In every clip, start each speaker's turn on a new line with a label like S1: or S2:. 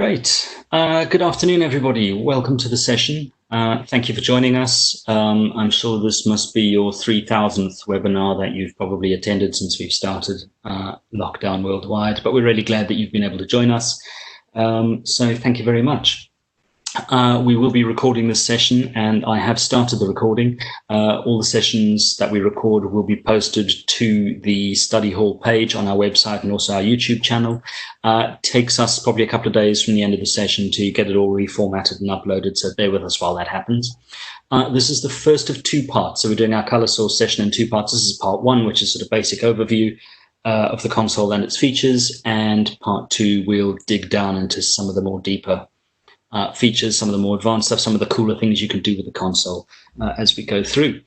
S1: Great. Good afternoon, everybody. Welcome to the session. Thank you for joining us. I'm sure this must be your 3000th webinar that you've probably attended since we've started lockdown worldwide, but we're really glad that you've been able to join us. So thank you very much. We will be recording this session, and I have started the recording. All the sessions that we record will be posted to the study hall page on our website and also our YouTube channel. It takes us probably a couple of days from the end of the session to get it all reformatted and uploaded, so bear with us while that happens. This is the first of two parts, so we're doing our ColorSource session in two parts. This is part one, which is sort of basic overview of the console and its features, and part two we'll dig down into some of the more deeper features, some of the more advanced stuff, some of the cooler things you can do with the console as we go through.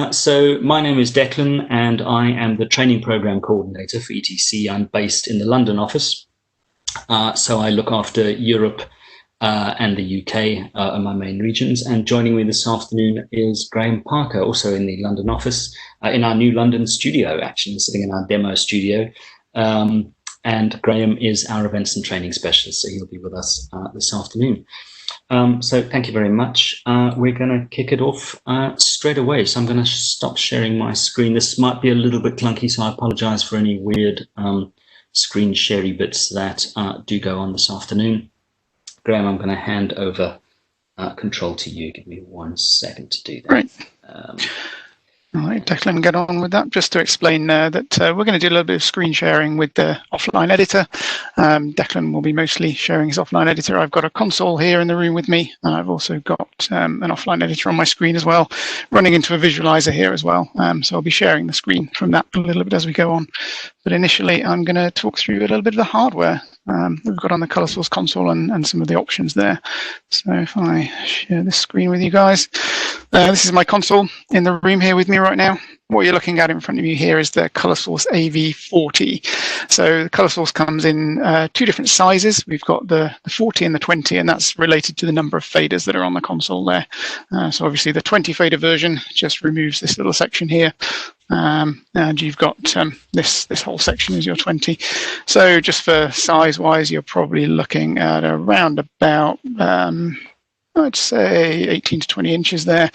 S1: So my name is Declan, and I am the training program coordinator for ETC. I'm based in the London office. So I look after Europe and the UK are my main regions. And joining me this afternoon is Graham Parker, also in the London office, in our new London studio, actually sitting in our demo studio. And Graham is our events and training specialist, so he'll be with us this afternoon. So thank you very much. We're going to kick it off straight away. So I'm going to stop sharing my screen. This might be a little bit clunky, so I apologize for any weird screen sharing bits that do go on this afternoon. Graham, I'm going to hand over control to you. Give me 1 second to do that.
S2: Great. All right, Declan, get on with that. Just to explain that we're going to do a little bit of screen sharing with the offline editor. Declan will be mostly sharing his offline editor. I've got a console here in the room with me, and I've also got an offline editor on my screen as well, running into a visualizer here as well. So I'll be sharing the screen from that a little bit as we go on. But initially, I'm going to talk through a little bit of the hardware we've got on the ColorSource console and some of the options there. So if I share this screen with you guys, this is my console in the room here with me right now. What you're looking at in front of you here is the ColorSource AV40. So the ColorSource comes in two different sizes. We've got the 40 and the 20, and that's related to the number of faders that are on the console there. So obviously the 20 fader version just removes this little section here. And you've got this whole section is your 20. So just for size wise, you're probably looking at around about I'd say 18 to 20 inches there,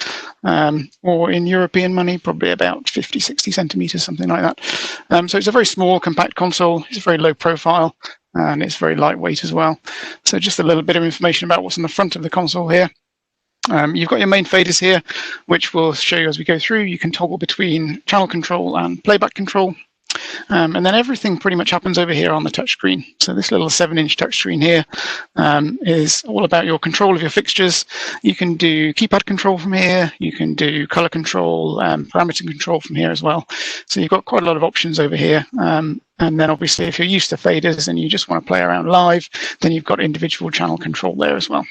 S2: or in European money, probably about 50, 60 centimeters, something like that. So it's a very small, compact console. It's very low profile, and it's very lightweight as well. So just a little bit of information about what's on the front of the console here. You've got your main faders here, which we'll show you as we go through. You can toggle between channel control and playback control. And then everything pretty much happens over here on the touchscreen. So this little 7-inch touchscreen here is all about your control of your fixtures. You can do keypad control from here. You can do color control, parameter control from here as well. So you've got quite a lot of options over here. And then obviously if you're used to faders and you just want to play around live, then you've got individual channel control there as well.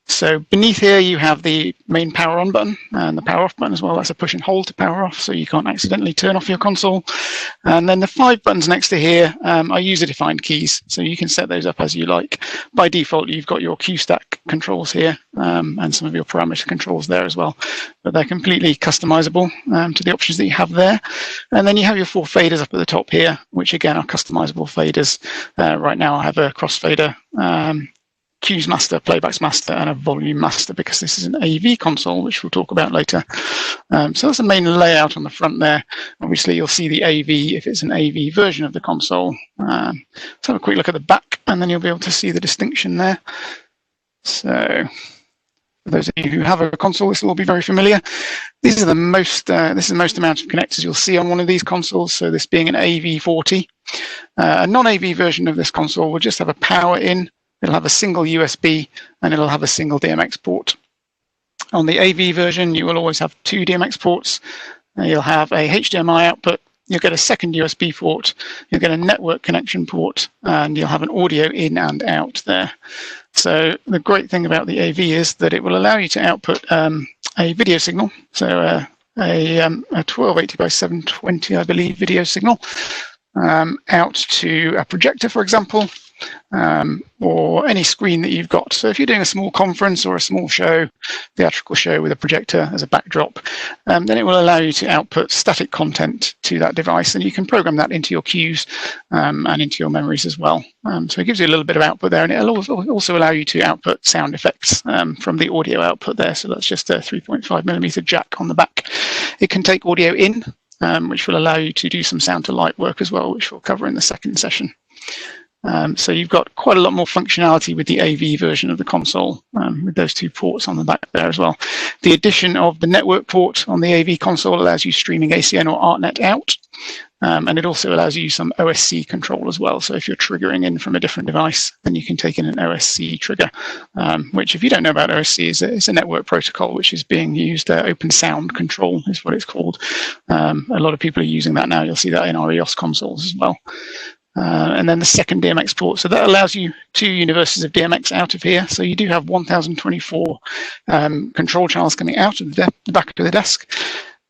S2: So beneath here, you have the main power on button and the power off button as well. That's a push and hold to power off, so you can't accidentally turn off your console. And then the 5 buttons next to here are user-defined keys, so you can set those up as you like. By default, you've got your Q stack controls here and some of your parameter controls there as well. But they're completely customizable to the options that you have there. And then you have your 4 faders up at the top here, which again are customizable faders. Right now I have a crossfader, Q's master, playback's master, and a volume master, because this is an AV console, which we'll talk about later. So that's the main layout on the front there. Obviously, you'll see the AV if it's an AV version of the console. Let's have a quick look at the back, and then you'll be able to see the distinction there. So for those of you who have a console, this will all be very familiar. These are the most, this is the most amount of connectors you'll see on one of these consoles. So this being an AV40. A non-AV version of this console will just have a power in. It'll have a single USB and it'll have a single DMX port. On the AV version, you will always have 2 DMX ports. You'll have a HDMI output. You'll get a second USB port. You'll get a network connection port, and you'll have an audio in and out there. So the great thing about the AV is that it will allow you to output a video signal. So a 1280 by 720, I believe, video signal out to a projector, for example. or any screen that you've got. So if you're doing a small conference or a small show, theatrical show with a projector as a backdrop, then it will allow you to output static content to that device, and you can program that into your cues and into your memories as well. So it gives you a little bit of output there, and it'll also allow you to output sound effects from the audio output there. So that's just a 3.5mm jack on the back. It can take audio in, which will allow you to do some sound to light work as well, which we'll cover in the second session. So you've got quite a lot more functionality with the AV version of the console, with those two ports on the back there as well. The addition of the network port on the AV console allows you streaming ACN or ArtNet out, and it also allows you some OSC control as well. So if you're triggering in from a different device, then you can take in an OSC trigger, which, if you don't know about OSC, is a network protocol which is being used. Open Sound Control is what it's called. A lot of people are using that now. You'll see that in our EOS consoles as well. And then the second DMX port. So that allows you 2 universes of DMX out of here. So you do have 1024 control channels coming out of the back of the desk.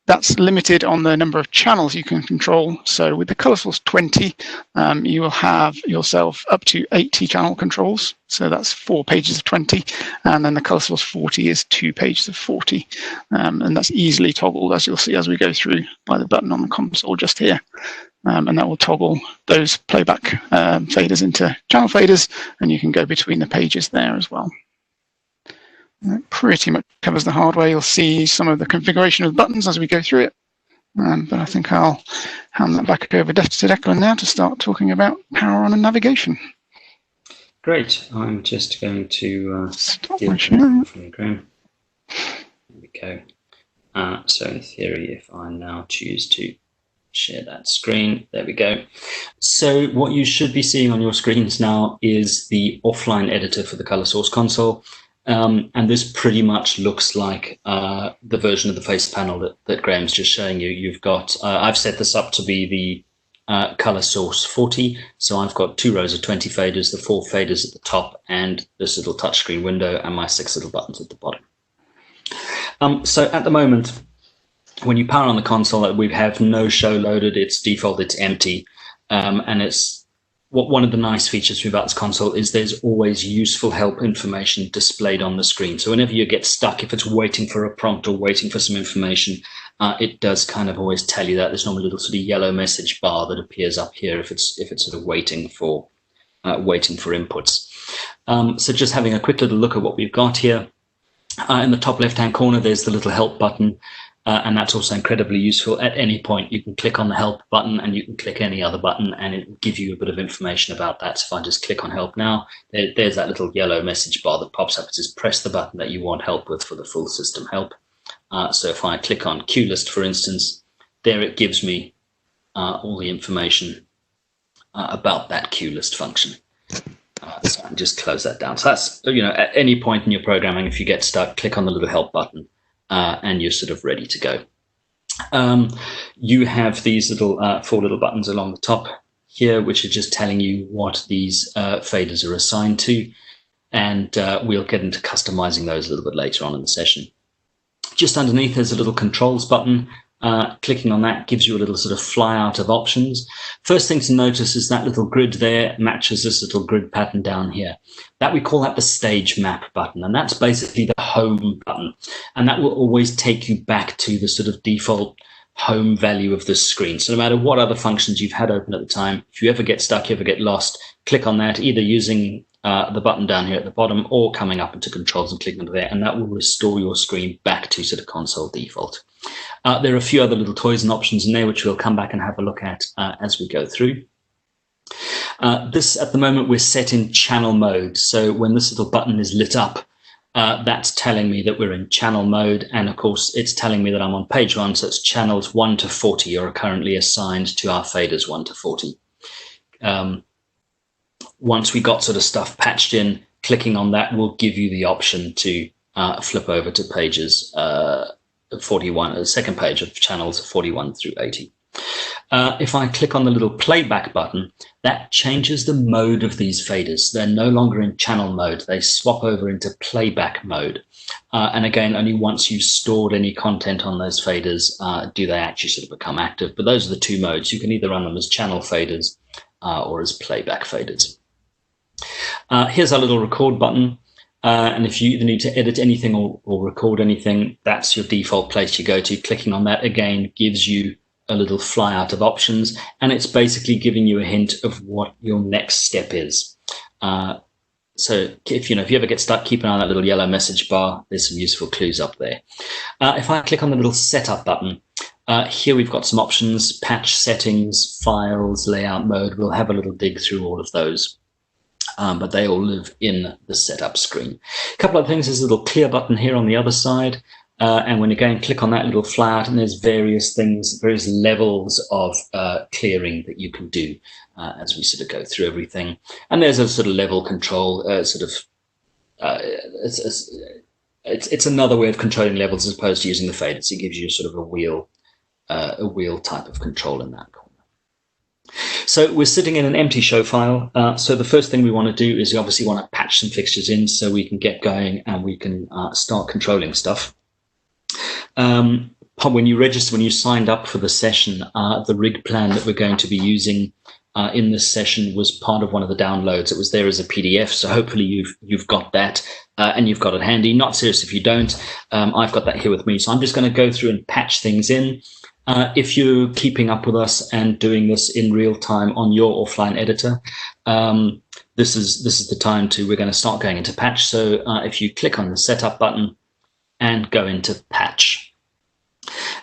S2: That's limited on the number of channels you can control. So with the ColorSource 20, you will have yourself up to 80 channel controls. So that's 4 pages of 20. And then the ColorSource 40 is 2 pages of 40. And that's easily toggled, as you'll see as we go through, by the button on the console just here. And that will toggle those playback faders into channel faders, and you can go between the pages there as well. That pretty much covers the hardware. You'll see some of the configuration of buttons as we go through it. But I think I'll hand that back over to Declan now to start talking about power on and navigation.
S1: Great. I'm just going to
S2: stop my sharing.
S1: There we go. So in theory, if I now choose to share that screen, there we go. So what you should be seeing on your screens now is the offline editor for the ColorSource console. And this pretty much looks like the version of the face panel that Graham's just showing you. You've got, I've set this up to be the ColorSource 40. So I've got 2 rows of 20 faders, the 4 faders at the top, and this little touchscreen window, and my 6 little buttons at the bottom. So at the moment, when you power on the console, we have no show loaded. It's default, it's empty. And it's one of the nice features about this console is there's always useful help information displayed on the screen. So whenever you get stuck, if it's waiting for a prompt or waiting for some information, it does kind of always tell you that. There's normally a little sort of yellow message bar that appears up here if it's sort of waiting for inputs. So just having a quick little look at what we've got here. In the top left-hand corner, there's the little help button. And that's also incredibly useful. At any point, you can click on the help button and you can click any other button and it will give you a bit of information about that. So if I just click on help now, there's that little yellow message bar that pops up. It says press the button that you want help with for the full system help. So if I click on queue list, for instance, there it gives me all the information about that queue list function. So I can just close that down. So that's, at any point in your programming, if you get stuck, click on the little help button. And you're sort of ready to go. You have these little 4 little buttons along the top here, which are just telling you what these faders are assigned to, and we'll get into customizing those a little bit later on in the session. Just underneath, there's a little controls button. Clicking on that gives you a little sort of flyout of options. First thing to notice is that little grid there matches this little grid pattern down here. That we call that the stage map button, and that's basically the home button. And that will always take you back to the sort of default home value of the screen. So no matter what other functions you've had open at the time, if you ever get stuck, you ever get lost, click on that, either using the button down here at the bottom or coming up into controls and clicking onto there, and that will restore your screen back to sort of console default. There are a few other little toys and options in there, which we'll come back and have a look at as we go through. This, at the moment, we're set in channel mode. So when this little button is lit up, that's telling me that we're in channel mode. And of course, it's telling me that I'm on page 1. So it's channels 1 to 40 are currently assigned to our faders 1 to 40. Once we got sort of stuff patched in, clicking on that will give you the option to flip over to pages 41, the second page of channels 41 through 80. If I click on the little playback button, that changes the mode of these faders. They're no longer in channel mode. They swap over into playback mode. And again, only once you've stored any content on those faders do they actually sort of become active. But those are the 2 modes. You can either run them as channel faders or as playback faders. Here's our little record button. And if you need to edit anything or record anything, that's your default place you go to. Clicking on that again gives you a little flyout of options, and it's basically giving you a hint of what your next step is. So if you ever get stuck, keep an eye on that little yellow message bar. There's some useful clues up there. If I click on the little setup button, here we've got some options: patch settings, files, layout mode. We'll have a little dig through all of those. But they all live in the setup screen. A couple of things, there's a little clear button here on the other side. And when you go and click on that little flyout, and there's various things, various levels of clearing that you can do as we sort of go through everything. And there's a sort of level control, it's another way of controlling levels as opposed to using the faders. It gives you sort of a wheel type of control in that corner. So we're sitting in an empty show file. So the first thing we want to do is we obviously want to patch some fixtures in so we can get going and we can start controlling stuff. When you register, when you signed up for the session, the rig plan that we're going to be using in this session was part of one of the downloads. It was there as a PDF, so hopefully you've got that and you've got it handy. Not serious if you don't. I've got that here with me, so I'm just going to go through and patch things in. If you're keeping up with us and doing this in real time on your offline editor, this is the time we're going to start going into patch. So if you click on the setup button and go into patch.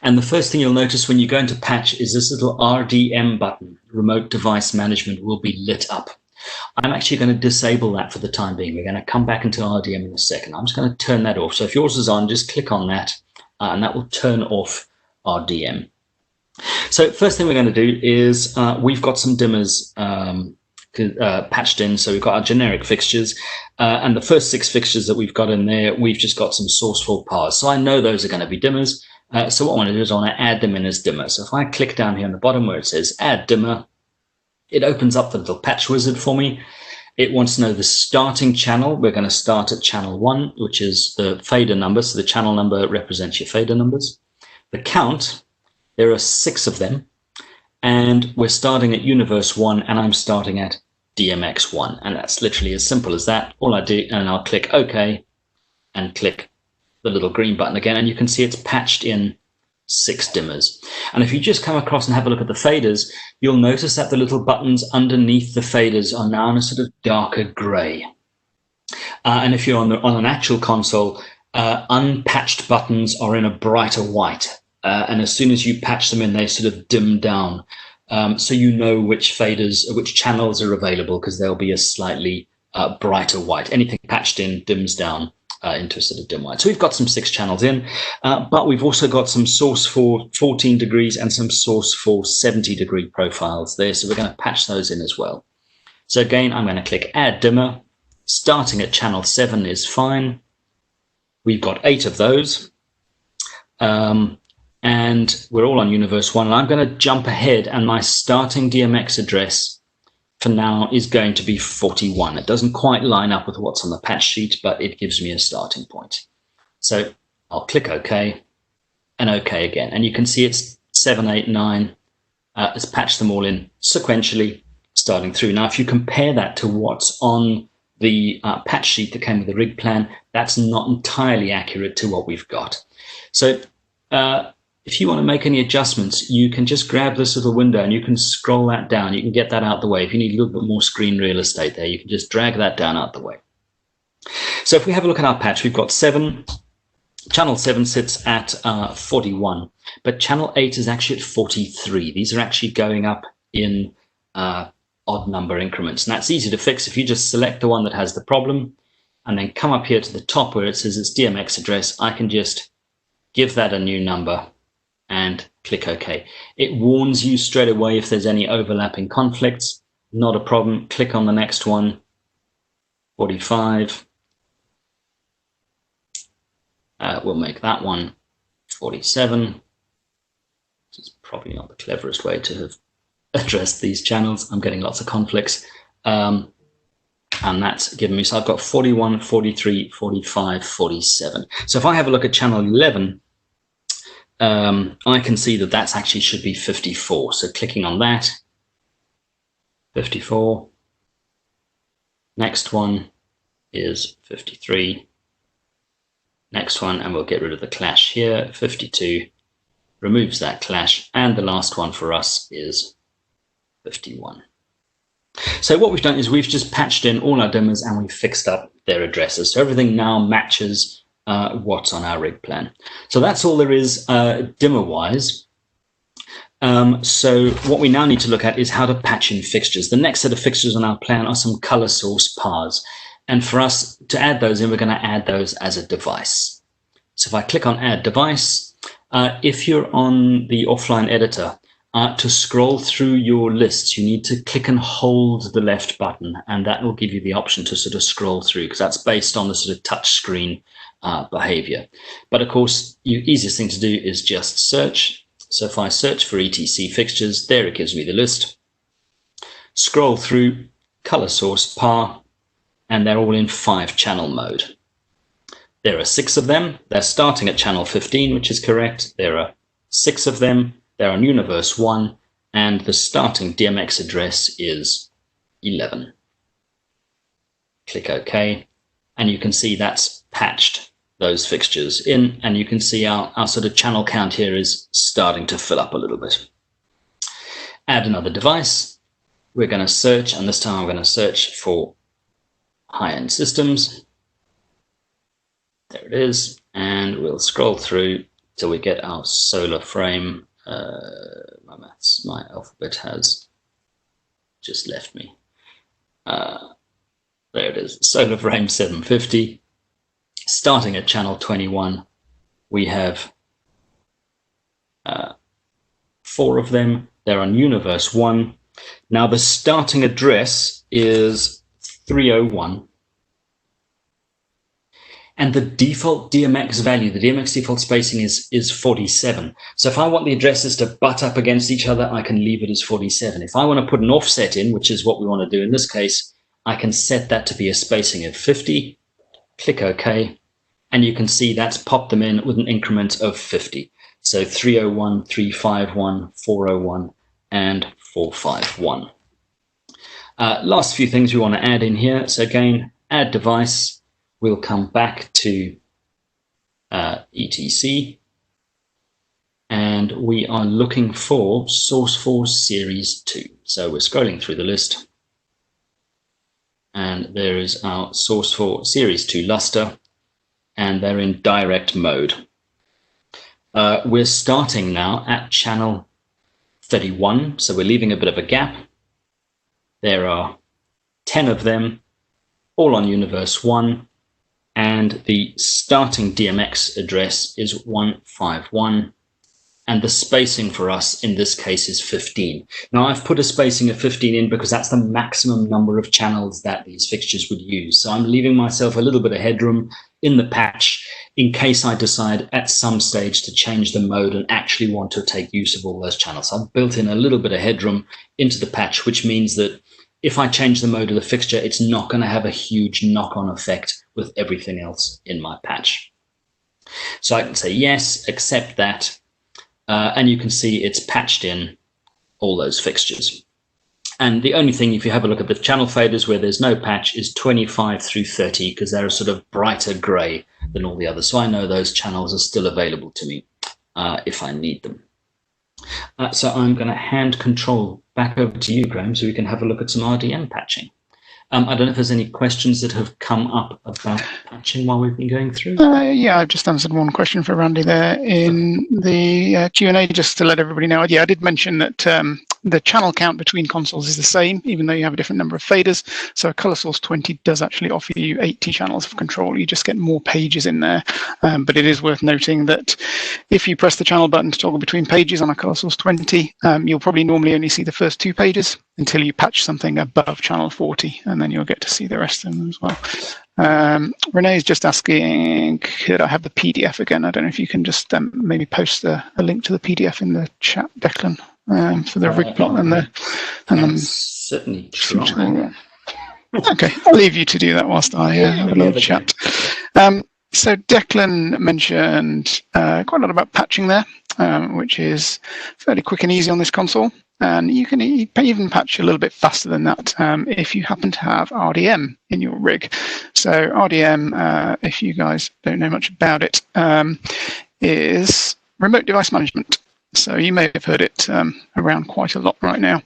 S1: And the first thing you'll notice when you go into patch is this little RDM button, remote device management, will be lit up. I'm actually going to disable that for the time being. We're going to come back into RDM in a second. I'm just going to turn that off. So if yours is on, just click on that and that will turn off RDM. So first thing we're going to do is we've got some dimmers patched in. So we've got our generic fixtures and the first 6 fixtures that we've got in there, we've just got some sourceful powers. So I know those are going to be dimmers. So what I want to do is I want to add them in as dimmer. So if I click down here on the bottom where it says add dimmer, it opens up the little patch wizard for me. It wants to know the starting channel. We're going to start at channel 1, which is the fader number. So the channel number represents your fader numbers. The count, there are 6 of them. And we're starting at universe 1 and I'm starting at DMX 1. And that's literally as simple as that. All I do, and I'll click OK and click the little green button again, and you can see it's patched in 6 dimmers. And if you just come across and have a look at the faders, you'll notice that the little buttons underneath the faders are now in a sort of darker gray. And if you're on an actual console, unpatched buttons are in a brighter white. And as soon as you patch them in, they sort of dim down. So you know which faders, which channels are available, because they'll be a slightly brighter white. Anything patched in dims down into a sort of dim white. So we've got some 6 channels in, but we've also got some source for 14 degrees and some source for 70 degree profiles there. So we're going to patch those in as well. So again, I'm going to click add dimmer. Starting at channel 7 is fine. We've got 8 of those. And we're all on universe 1. And I'm going to jump ahead, and my starting DMX address for now is going to be 41. It doesn't quite line up with what's on the patch sheet, but it gives me a starting point. So I'll click OK and OK again. And you can see it's 7, 8, 9. It's patched them all in sequentially, starting through. Now, if you compare that to what's on the patch sheet that came with the rig plan, that's not entirely accurate to what we've got. So if you want to make any adjustments, you can just grab this little window and you can scroll that down. You can get that out the way. If you need a little bit more screen real estate there, you can just drag that down out the way. So if we have a look at our patch, we've got 7. Channel 7 sits at 41, but channel 8 is actually at 43. These are actually going up in odd number increments. And that's easy to fix. If you just select the one that has the problem and then come up here to the top where it says it's DMX address, I can just give that a new number and click OK. It warns you straight away if there's any overlapping conflicts. Not a problem. Click on the next one, 45. We'll make that one 47. This is probably not the cleverest way to have addressed these channels. I'm getting lots of conflicts. And that's given me, so I've got 41, 43, 45, 47. So if I have a look at channel 11, I can see that that's actually should be 54. So clicking on that, 54, Next one is 53. Next one, and we'll get rid of the clash here, 52. Removes that clash, and the last one for us is 51. So what we've done is we've just patched in all our dimmers and we've fixed up their addresses. So everything now matches what's on our rig plan. So that's all there is dimmer-wise. So what we now need to look at is how to patch in fixtures. The next set of fixtures on our plan are some ColorSource paths. And for us to add those in, we're going to add those as a device. So if I click on Add Device, if you're on the offline editor, to scroll through your lists, you need to click and hold the left button, and that will give you the option to sort of scroll through, because that's based on the sort of touch screen behavior. But of course, the easiest thing to do is just search. So if I search for ETC fixtures, there it gives me the list. Scroll through ColorSource PAR, and they're all in 5-channel mode. There are 6 of them. They're starting at channel 15, which is correct. There are 6 of them. They're on universe 1, and the starting DMX address is 11. Click OK, and you can see that's patched those fixtures in, and you can see our sort of channel count here is starting to fill up a little bit. Add another device. We're going to search, and this time I'm going to search for high-end systems. There it is, and we'll scroll through till we get our solar frame. My alphabet has just left me. There it is, solar frame 750. Starting at channel 21, we have 4 of them. They're on universe 1. Now the starting address is 301. And the default DMX value, the DMX default spacing is 47. So if I want the addresses to butt up against each other, I can leave it as 47. If I want to put an offset in, which is what we want to do in this case, I can set that to be a spacing of 50. Click OK. And you can see that's popped them in with an increment of 50. So 301, 351, 401, and 451. Last few things we want to add in here. So again, add device. We'll come back to ETC, and we are looking for SourceForce Series 2. So we're scrolling through the list, and there is our SourceForce Series 2 luster, and they're in direct mode. We're starting now at channel 31, so we're leaving a bit of a gap. There are 10 of them, all on universe 1. And the starting DMX address is 151, and the spacing for us in this case is 15. Now I've put a spacing of 15 in because that's the maximum number of channels that these fixtures would use. So I'm leaving myself a little bit of headroom in the patch in case I decide at some stage to change the mode and actually want to take use of all those channels. So I've built in a little bit of headroom into the patch, which means that if I change the mode of the fixture, it's not going to have a huge knock-on effect with everything else in my patch. So I can say yes, accept that, and you can see it's patched in all those fixtures. And the only thing, if you have a look at the channel faders where there's no patch, is 25 through 30, because they're a sort of brighter gray than all the others. So I know those channels are still available to me if I need them. So I'm going to hand control back over to you, Graham, so we can have a look at some RDM patching. I don't know if there's any questions that have come up about patching while we've been going through.
S2: Yeah, I've just answered one question for Randy there in the Q&A, just to let everybody know. Yeah, I did mention that the channel count between consoles is the same, even though you have a different number of faders. So ColorSource 20 does actually offer you 80 channels of control. You just get more pages in there. But it is worth noting that if you press the channel button to toggle between pages on a ColorSource 20, you'll probably normally only see the first 2 pages until you patch something above channel 40, and then you'll get to see the rest of them as well. Renee is just asking, could I have the PDF again? I don't know if you can just maybe post a link to the PDF in the chat, Declan, for the rig plot and
S1: certainly try.
S2: Okay, I'll leave you to do that whilst I have a little chat. So Declan mentioned quite a lot about patching there, which is fairly quick and easy on this console. And you can even patch a little bit faster than that if you happen to have RDM in your rig. So RDM, if you guys don't know much about it, is remote device management. So you may have heard it around quite a lot right now.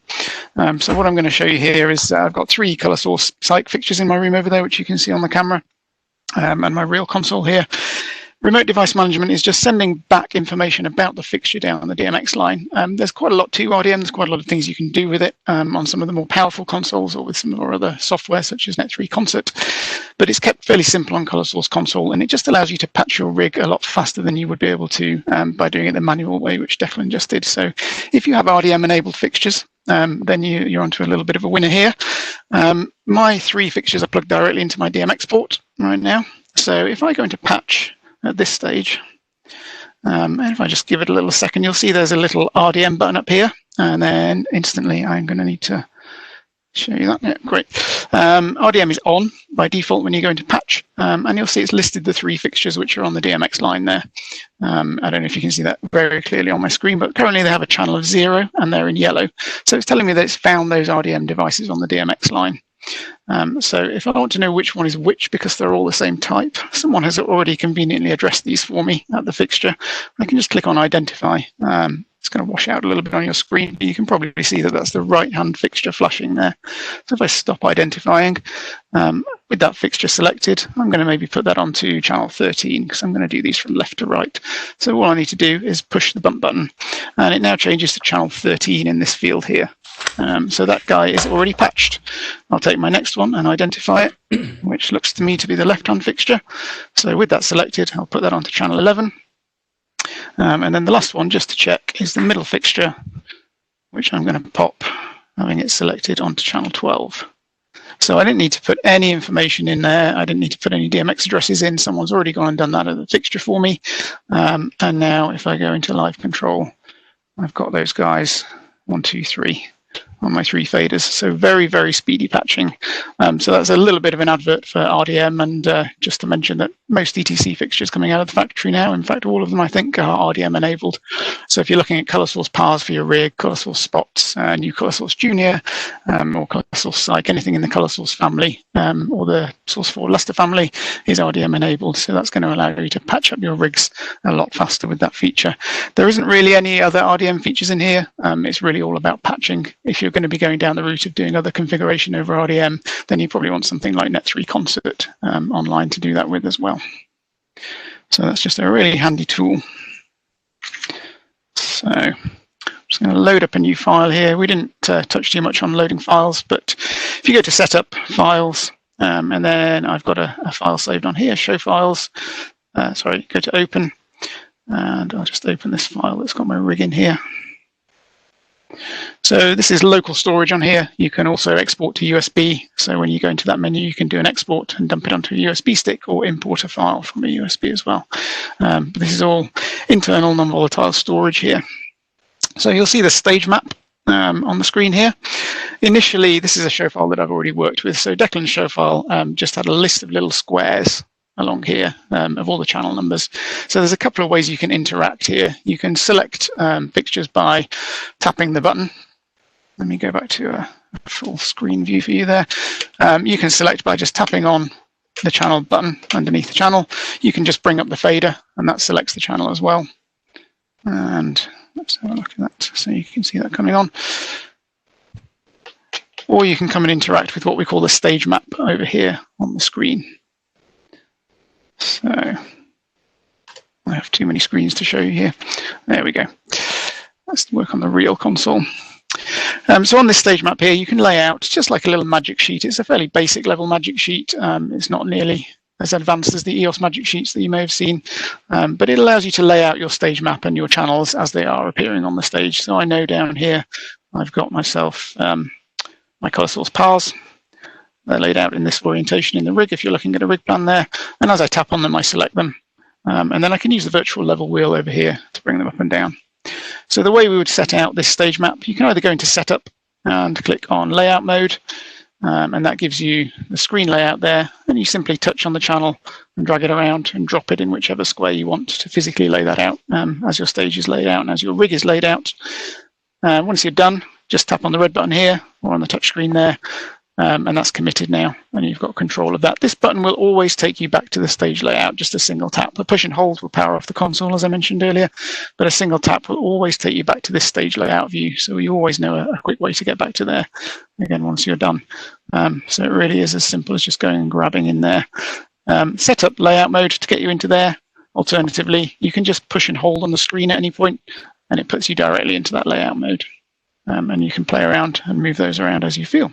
S2: So what I'm going to show you here is I've got 3 ColorSource site fixtures in my room over there, which you can see on the camera, and my real console here. Remote device management is just sending back information about the fixture down the DMX line. There's quite a lot to RDM. There's quite a lot of things you can do with it on some of the more powerful consoles or with some of our other software such as Net3 Concert. But it's kept fairly simple on ColorSource console, and it just allows you to patch your rig a lot faster than you would be able to by doing it the manual way, which Declan just did. So if you have RDM enabled fixtures, then you're onto a little bit of a winner here. My 3 fixtures are plugged directly into my DMX port right now. So if I go into patch at this stage, and if I just give it a little second, you'll see there's a little RDM button up here, and then instantly I'm going to need to show you that. Yeah, great. RDM is on by default when you go into patch, and you'll see it's listed the 3 fixtures which are on the DMX line there. I don't know if you can see that very clearly on my screen, but currently they have a channel of 0 and they're in yellow. So it's telling me that it's found those RDM devices on the DMX line. So if I want to know which one is which, because they're all the same type, someone has already conveniently addressed these for me at the fixture. I can just click on identify. It's going to wash out a little bit on your screen, but you can probably see that that's the right-hand fixture flashing there. So if I stop identifying, with that fixture selected, I'm going to maybe put that onto channel 13 because I'm going to do these from left to right. So all I need to do is push the bump button, and it now changes to channel 13 in this field here. So that guy is already patched. I'll take my next one and identify it, which looks to me to be the left-hand fixture. So with that selected, I'll put that onto channel 11. And then the last one, just to check, is the middle fixture, which I'm going to pop, having it selected, onto channel 12. So I didn't need to put any information in there. I didn't need to put any DMX addresses in. Someone's already gone and done that at the fixture for me. And now if I go into live control, I've got those guys, 1, 2, 3. On my 3 faders, so very, very speedy patching. So that's a little bit of an advert for RDM, and just to mention that most ETC fixtures coming out of the factory now, in fact all of them I think are RDM enabled. So if you're looking at ColorSource Pars for your rig, ColorSource Spots, new ColorSource Junior, or ColorSource Psych, anything in the ColorSource family, or the Source 4 Luster family is RDM enabled. So that's going to allow you to patch up your rigs a lot faster with that feature. There isn't really any other RDM features in here. It's really all about patching. If you're going to be going down the route of doing other configuration over RDM, then you probably want something like Net3 Concert online to do that with as well. So that's just a really handy tool. So I'm just going to load up a new file here. We didn't touch too much on loading files, but if you go to Setup, Files, and then I've got a file saved on here, Show Files. Sorry, go to Open, and I'll just open this file that's got my rig in here. So this is local storage on here. You can also export to USB. So when you go into that menu, you can do an export and dump it onto a USB stick or import a file from a USB as well. But this is all internal non-volatile storage here. So you'll see the stage map on the screen here. Initially, this is a show file that I've already worked with. So Declan's show file just had a list of little squares along here of all the channel numbers. So there's a couple of ways you can interact here. You can select fixtures by tapping the button. Let me go back to a full screen view for you there. You can select by just tapping on the channel button underneath the channel. You can just bring up the fader and that selects the channel as well. And let's have a look at that so you can see that coming on. Or you can come and interact with what we call the stage map over here on the screen. So I have too many screens to show you here. There we go. Let's work on the real console. So on this stage map here, you can lay out just like a little magic sheet. It's a fairly basic level magic sheet. It's not nearly as advanced as the EOS magic sheets that you may have seen, but it allows you to lay out your stage map and your channels as they are appearing on the stage. So I know down here, I've got myself my ColorSource Pars. They're laid out in this orientation in the rig if you're looking at a rig plan there. And as I tap on them, I select them. And then I can use the virtual level wheel over here to bring them up and down. So the way we would set out this stage map, you can either go into Setup and click on Layout Mode. And that gives you the screen layout there. And you simply touch on the channel and drag it around and drop it in whichever square you want to physically lay that out as your stage is laid out and as your rig is laid out. Once you're done, just tap on the red button here or on the touch screen there. And that's committed now, and you've got control of that. This button will always take you back to the stage layout, just a single tap. The push and hold will power off the console, as I mentioned earlier, but a single tap will always take you back to this stage layout view. So you always know a quick way to get back to there, again, once you're done. So it really is as simple as just going and grabbing in there. Set up layout mode to get you into there. Alternatively, you can just push and hold on the screen at any point, and it puts you directly into that layout mode. And you can play around and move those around as you feel.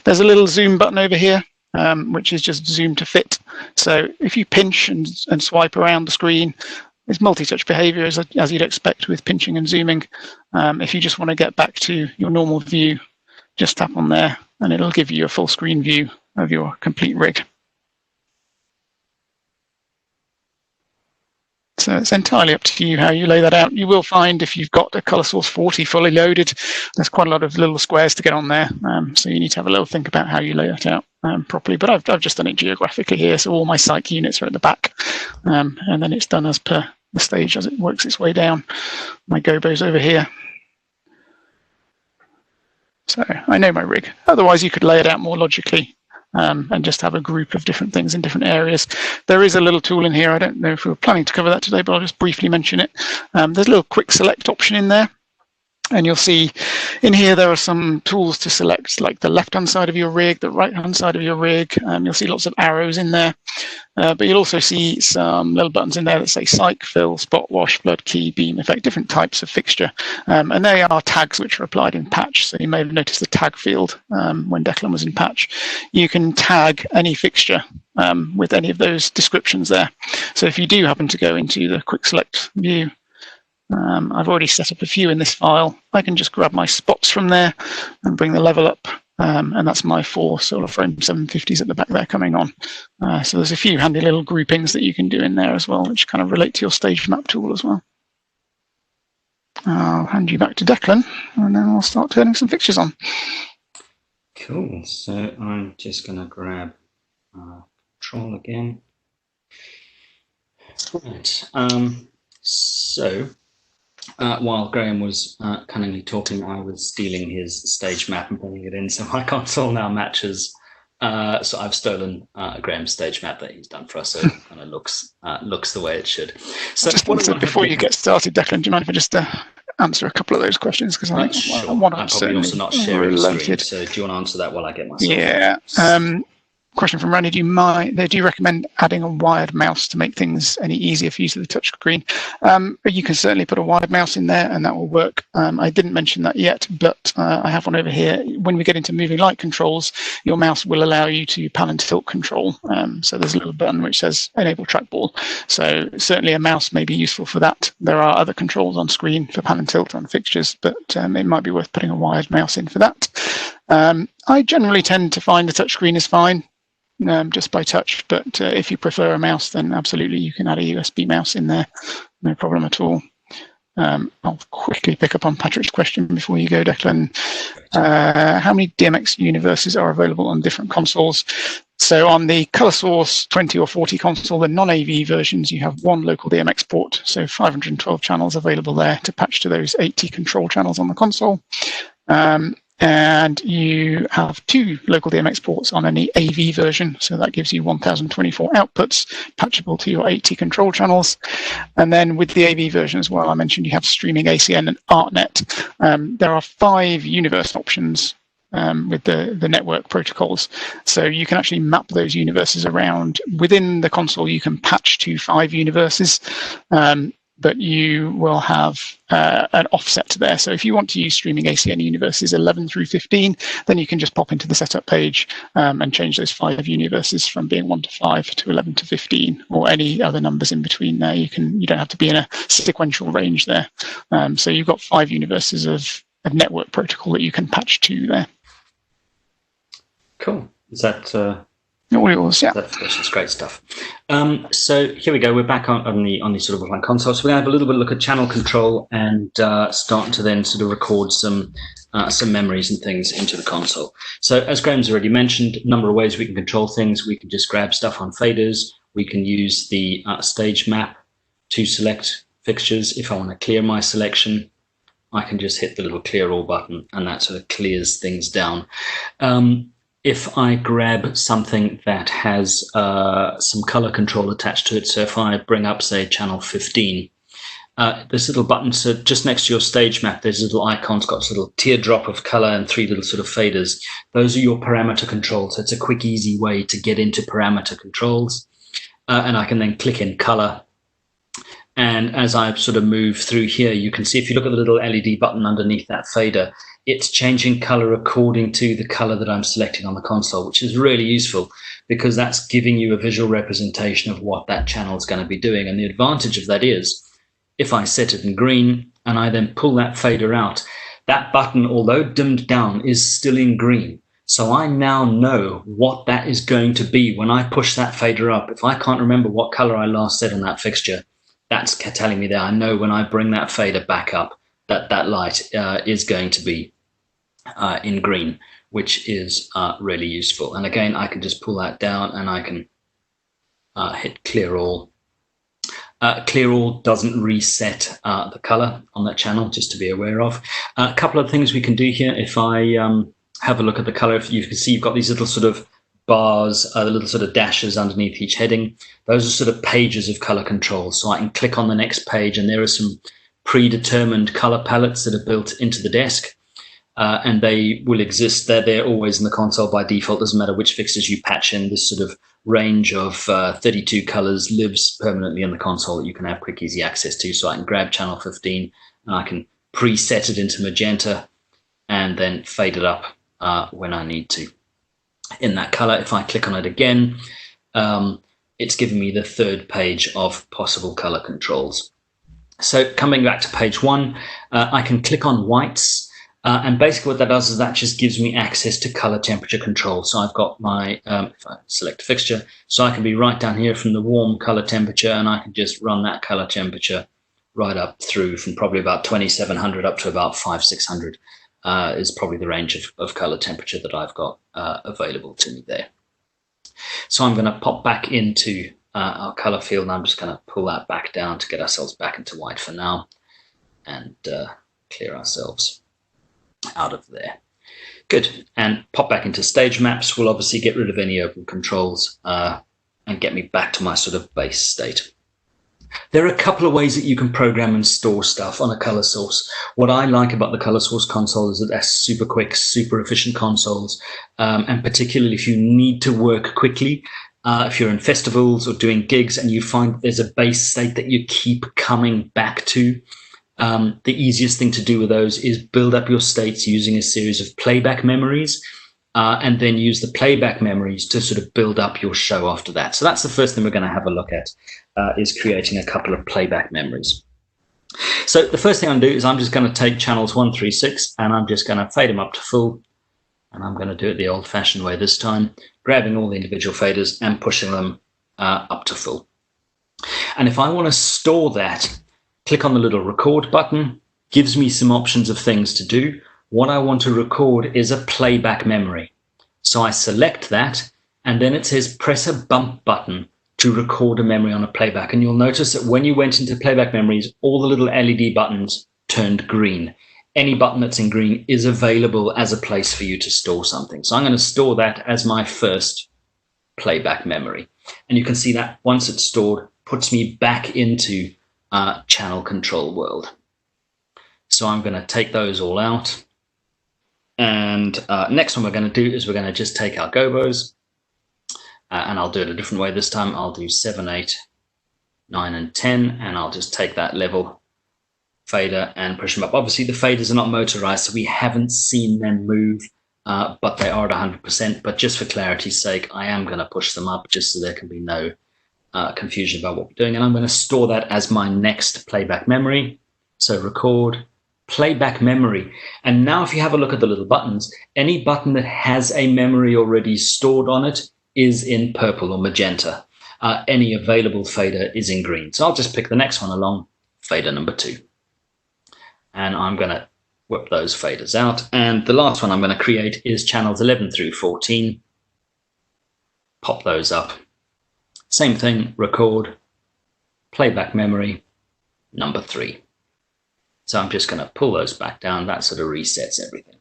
S2: There's a little zoom button over here, which is just zoom to fit. So if you pinch and swipe around the screen, it's multi-touch behavior as you'd expect with pinching and zooming. If you just want to get back to your normal view, just tap on there and it'll give you a full screen view of your complete rig. So it's entirely up to you how you lay that out. You will find if you've got a ColorSource 40 fully loaded, there's quite a lot of little squares to get on there. So you need to have a little think about how you lay that out properly. But I've just done it geographically here. So all my psych units are at the back. And then it's done as per the stage as it works its way down. My gobo's over here. So I know my rig. Otherwise, you could lay it out more logically. And just have a group of different things in different areas. There is a little tool in here. I don't know if we were planning to cover that today, but I'll just briefly mention it. There's a little quick select option in there. And you'll see in here there are some tools to select, like the left-hand side of your rig, the right-hand side of your rig. You'll see lots of arrows in there. But you'll also see some little buttons in there that say psych, fill, spot wash, flood, key, beam effect, different types of fixture. And they are tags which are applied in patch. So you may have noticed the tag field when Declan was in patch. You can tag any fixture with any of those descriptions there. So if you do happen to go into the quick select view, I've already set up a few in this file. I can just grab my spots from there and bring the level up. And that's my 4 solar frame 750s at the back there coming on. So there's a few handy little groupings that you can do in there as well, which kind of relate to your stage map tool as well. I'll hand you back to Declan, and then I'll start turning some fixtures on.
S1: Cool. So I'm just going to grab control again. Right. While Graham was cunningly talking, I was stealing his stage map and putting it in. So my console now matches. So I've stolen Graham's stage map that he's done for us. So it kind of looks the way it should. So
S2: before you get started, Declan, do you mind if I just answer a couple of those questions? Because I want to
S1: probably also not sharing the screen. So do you want to answer that while I get myself?
S2: Yeah. Question from Randy, do you recommend adding a wired mouse to make things any easier for use of the touchscreen? You can certainly put a wired mouse in there and that will work. I didn't mention that yet, but I have one over here. When we get into moving light controls, your mouse will allow you to pan and tilt control. So there's a little button which says enable trackball. So certainly a mouse may be useful for that. There are other controls on screen for pan and tilt on fixtures, but it might be worth putting a wired mouse in for that. I generally tend to find the touchscreen is fine. Just by touch, but if you prefer a mouse, then absolutely you can add a USB mouse in there, no problem at all. I'll quickly pick up on Patrick's question before you go, Declan. How many DMX universes are available on different consoles? So on the ColorSource 20 or 40 console, the non-AV versions, you have one local DMX port, so 512 channels available there to patch to those 80 control channels on the console. And you have 2 local DMX ports on any AV version. So that gives you 1024 outputs patchable to your 80 control channels. And then with the AV version as well, I mentioned you have streaming ACN and ArtNet. There are 5 universe options with the network protocols. So you can actually map those universes around. Within the console, you can patch to 5 universes. But you will have an offset there. So if you want to use streaming ACN universes 11 through 15, then you can just pop into the setup page and change those 5 universes from being 1 to 5 to 11 to 15, or any other numbers in between there. You don't have to be in a sequential range there. So you've got 5 universes of network protocol that you can patch to there.
S1: Cool. Is that
S2: all yours? Yeah.
S1: That's just great stuff. So here we go. We're back on the sort of offline console. So we're going to have a little bit of a look at channel control and start to then sort of record some memories and things into the console. So as Graham's already mentioned, a number of ways we can control things. We can just grab stuff on faders. We can use the stage map to select fixtures. If I want to clear my selection, I can just hit the little clear all button, and that sort of clears things down. If I grab something that has some color control attached to it, so if I bring up, say, channel 15, this little button, so just next to your stage map, there's a little icon. It's got a little teardrop of color and 3 little sort of faders. Those are your parameter controls. So it's a quick, easy way to get into parameter controls. And I can then click in color. And as I sort of move through here, you can see if you look at the little LED button underneath that fader, it's changing color according to the color that I'm selecting on the console, which is really useful because that's giving you a visual representation of what that channel is going to be doing. And the advantage of that is, if I set it in green and I then pull that fader out, that button, although dimmed down, is still in green. So I now know what that is going to be when I push that fader up. If I can't remember what color I last set on that fixture, that's telling me there. I know when I bring that fader back up that that light is going to be in green, which is really useful. And again, I can just pull that down and I can hit clear all. Clear all doesn't reset the color on that channel, just to be aware of. A couple of things we can do here. If I have a look at the color, if you can see you've got these little sort of bars, the little sort of dashes underneath each heading. Those are sort of pages of color control. So I can click on the next page and there are some predetermined color palettes that are built into the desk. And they will exist. They're always in the console by default. Doesn't matter which fixtures you patch in. This sort of range of 32 colors lives permanently in the console that you can have quick, easy access to. So I can grab channel 15 and I can preset it into magenta and then fade it up when I need to. In that color, if I click on it again, it's giving me the 3rd page of possible color controls. So coming back to page 1, I can click on whites. And basically what that does is that just gives me access to color temperature control. So I've got my, if I select a fixture, so I can be right down here from the warm color temperature and I can just run that color temperature right up through from probably about 2700 up to about 5600 is probably the range of color temperature that I've got available to me there. So I'm going to pop back into our color field and I'm just going to pull that back down to get ourselves back into white for now and clear ourselves out of there. Good. And pop back into stage maps. We'll obviously get rid of any open controls and get me back to my sort of base state. There are a couple of ways that you can program and store stuff on a ColorSource. What I like about the ColorSource console is that they're super quick, super efficient consoles. And particularly if you need to work quickly, if you're in festivals or doing gigs and you find there's a base state that you keep coming back to, the easiest thing to do with those is build up your states using a series of playback memories and then use the playback memories to sort of build up your show after that. So that's the first thing we're going to have a look at is creating a couple of playback memories. So the first thing I'm going to do is I'm just going to take channels 1, 3, 6 and I'm just going to fade them up to full. And I'm going to do it the old-fashioned way this time, grabbing all the individual faders and pushing them up to full. And if I want to store that, click on the little record button, gives me some options of things to do. What I want to record is a playback memory. So I select that, and then it says press a bump button to record a memory on a playback. And you'll notice that when you went into playback memories, all the little LED buttons turned green. Any button that's in green is available as a place for you to store something. So I'm going to store that as my first playback memory. And you can see that once it's stored, puts me back into channel control world. So I'm going to take those all out. And next one we're going to do is we're going to just take our gobos. And I'll do it a different way this time. I'll do 7, 8, 9, and 10. And I'll just take that level fader and push them up. Obviously the faders are not motorized, so we haven't seen them move, but they are at 100%. But just for clarity's sake, I am going to push them up just so there can be no confusion about what we're doing. And I'm going to store that as my next playback memory. So record, playback memory. And now if you have a look at the little buttons, any button that has a memory already stored on it is in purple or magenta. Any available fader is in green. So I'll just pick the next one along, fader number 2. And I'm going to whip those faders out. And the last one I'm going to create is channels 11 through 14. Pop those up. Same thing, record, playback memory, number 3. So I'm just going to pull those back down. That sort of resets everything.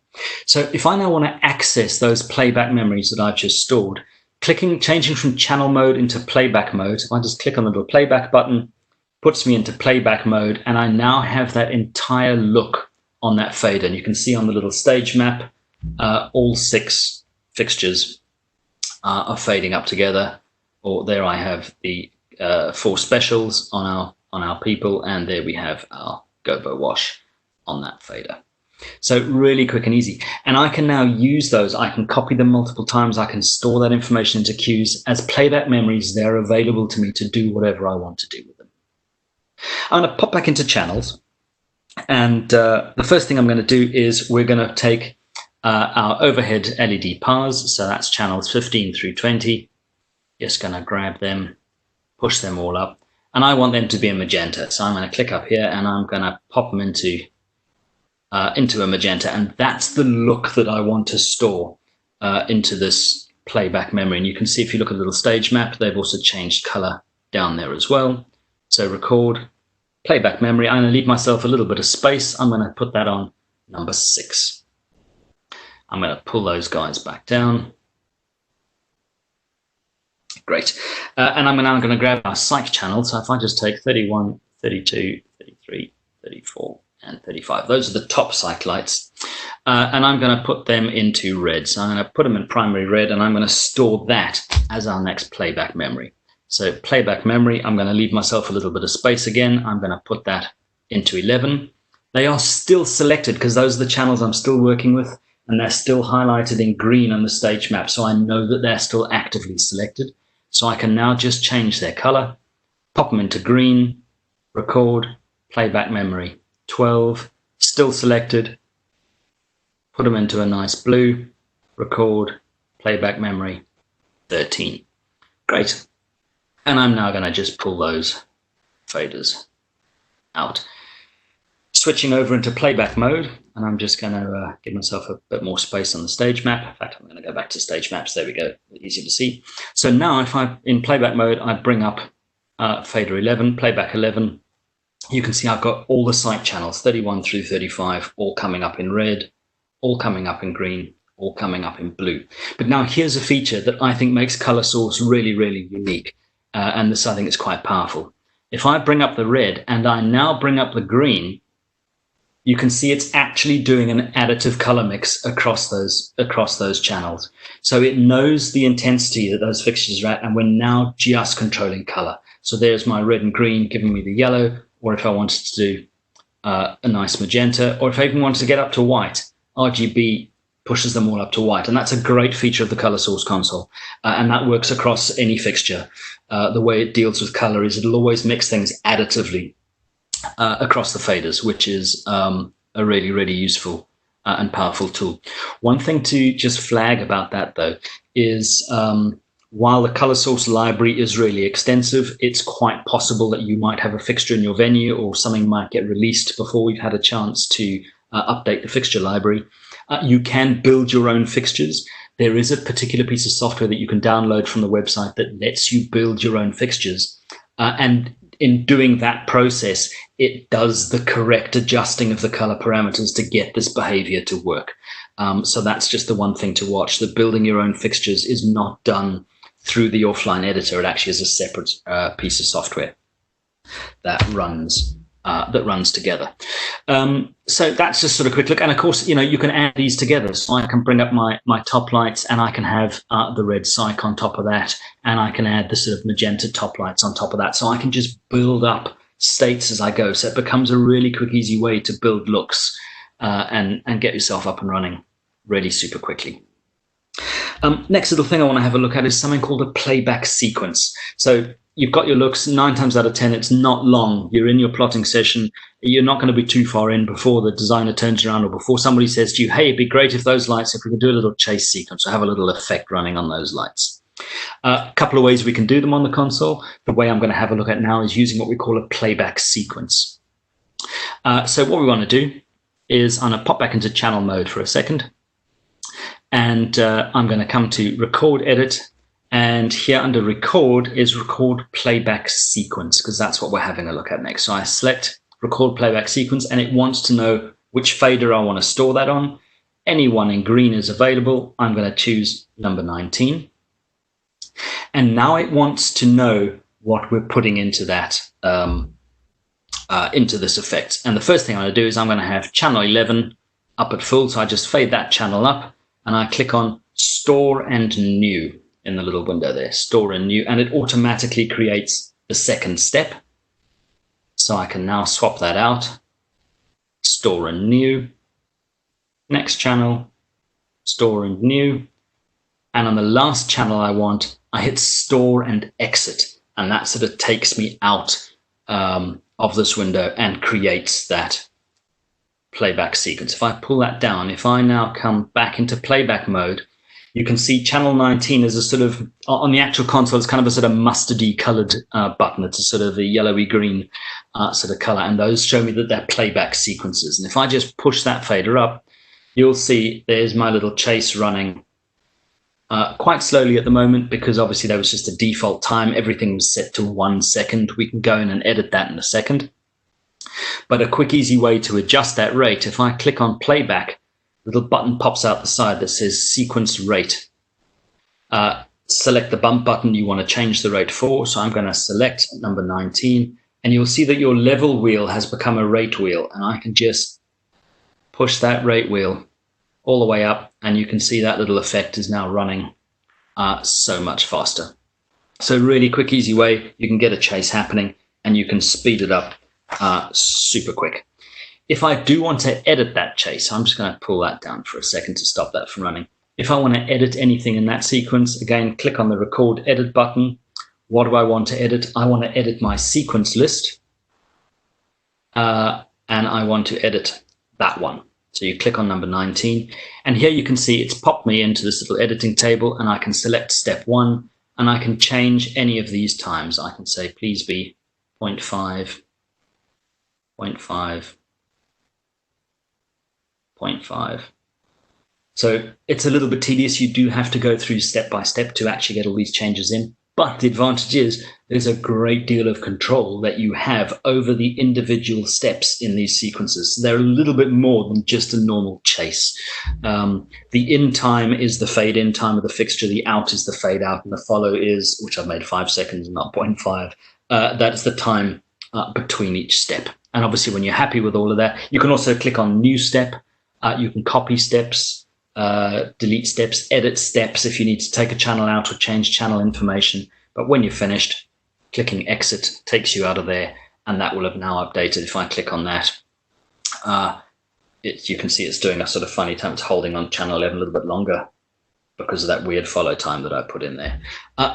S1: So if I now want to access those playback memories that I've just stored, changing from channel mode into playback mode, if I just click on the little playback button, puts me into playback mode, and I now have that entire look on that fader. And you can see on the little stage map, all 6 fixtures are fading up together. Or there I have the 4 specials on our people, and there we have our gobo wash on that fader. So really quick and easy. And I can now use those. I can copy them multiple times. I can store that information into queues. As playback memories, they're available to me to do whatever I want to do with them. I'm going to pop back into channels. And the first thing I'm going to do is we're going to take our overhead LED pars. So that's channels 15 through 20. Just going to grab them, push them all up. And I want them to be a magenta. So I'm going to click up here and I'm going to pop them into a magenta. And that's the look that I want to store into this playback memory. And you can see if you look at the little stage map, they've also changed color down there as well. So record, playback memory. I'm going to leave myself a little bit of space. I'm going to put that on number 6. I'm going to pull those guys back down. Great. And I'm now going to grab our psych channel. So if I just take 31, 32, 33, 34, and 35. Those are the top psych lights. And I'm going to put them into red. So I'm going to put them in primary red, and I'm going to store that as our next playback memory. So playback memory, I'm going to leave myself a little bit of space again. I'm going to put that into 11. They are still selected because those are the channels I'm still working with, and they're still highlighted in green on the stage map. So I know that they're still actively selected. So I can now just change their color, pop them into green, record, playback memory, 12, still selected, put them into a nice blue, record, playback memory, 13. Great. And I'm now going to just pull those faders out. Switching over into playback mode, and I'm just going to give myself a bit more space on the stage map. In fact, I'm going to go back to stage maps. There we go. Easy to see. So now if I'm in playback mode, I bring up fader 11, playback 11. You can see I've got all the site channels, 31 through 35, all coming up in red, all coming up in green, all coming up in blue. But now here's a feature that I think makes ColorSource really, really unique. And this, I think, is quite powerful. If I bring up the red and I now bring up the green, you can see it's actually doing an additive color mix across those channels. So it knows the intensity that those fixtures are at, and we're now just controlling color. So there's my red and green giving me the yellow, or if I wanted to do a nice magenta, or if I even wanted to get up to white, RGB pushes them all up to white. And that's a great feature of the ColorSource console. And that works across any fixture. The way it deals with color is it'll always mix things additively across the faders, which is a really, really useful and powerful tool. One thing to just flag about that, though, is while the ColorSource library is really extensive, it's quite possible that you might have a fixture in your venue or something might get released before we've had a chance to update the fixture library. You can build your own fixtures. There is a particular piece of software that you can download from the website that lets you build your own fixtures. And in doing that process, it does the correct adjusting of the color parameters to get this behavior to work. So that's just the one thing to watch. The building your own fixtures is not done through the offline editor. It actually is a separate piece of software that runs together. So that's just sort of a quick look. And of course, you can add these together. So I can bring up my top lights, and I can have the red cyc on top of that, and I can add the sort of magenta top lights on top of that. So I can just build up states as I go. So it becomes a really quick, easy way to build looks and get yourself up and running really super quickly. Next little thing I want to have a look at is something called a playback sequence. So you've got your looks, 9 times out of 10, it's not long. You're in your plotting session. You're not going to be too far in before the designer turns around or before somebody says to you, hey, it'd be great if those lights, if we could do a little chase sequence or have a little effect running on those lights. A couple of ways we can do them on the console. The way I'm going to have a look at now is using what we call a playback sequence. So what we want to do is I'm going to pop back into channel mode for a second. And I'm going to come to record edit. And here under record is record playback sequence, because that's what we're having a look at next. So I select record playback sequence, and it wants to know which fader I want to store that on. Any one in green is available. I'm going to choose number 19. And now it wants to know what we're putting into that, into this effect. And the first thing I'm going to do is I'm going to have channel 11 up at full. So I just fade that channel up and I click on Store and New in the little window there, Store and New, and it automatically creates the second step. So I can now swap that out, Store and New, next channel, Store and New, and on the last channel I want, I hit Store and Exit, and that sort of takes me out of this window and creates that playback sequence. If I pull that down, if I now come back into playback mode, you can see channel 19 is a sort of, on the actual console, it's kind of a sort of mustardy colored button. It's a sort of a yellowy green sort of color, and those show me that they're playback sequences. And if I just push that fader up, you'll see there's my little chase running quite slowly at the moment, because obviously that was just a default time. Everything was set to 1 second. We can go in and edit that in a second. But a quick, easy way to adjust that rate, if I click on playback, little button pops out the side that says sequence rate. Select the bump button you want to change the rate for. So I'm going to select number 19, and you'll see that your level wheel has become a rate wheel, and I can just push that rate wheel all the way up, and you can see that little effect is now running so much faster. So really quick, easy way you can get a chase happening, and you can speed it up super quick. If I do want to edit that chase, I'm just going to pull that down for a second to stop that from running. If I want to edit anything in that sequence, again, click on the Record Edit button. What do I want to edit? I want to edit my sequence list, and I want to edit that one. So you click on number 19, and here you can see it's popped me into this little editing table, and I can select step 1, and I can change any of these times. I can say, please be 0.5, 0.5, 0.5. So it's a little bit tedious. You do have to go through step by step to actually get all these changes in. But the advantage is there's a great deal of control that you have over the individual steps in these sequences. They're a little bit more than just a normal chase. The in time is the fade in time of the fixture. The out is the fade out. And the follow is, which I've made 5 seconds, not 0.5. That's the time between each step. And obviously, when you're happy with all of that, you can also click on new step. You can copy steps, delete steps, edit steps if you need to take a channel out or change channel information. But when you're finished, clicking exit takes you out of there, and that will have now updated. If I click on that, you can see it's doing a sort of funny time. It's holding on channel 11 a little bit longer because of that weird follow time that I put in there.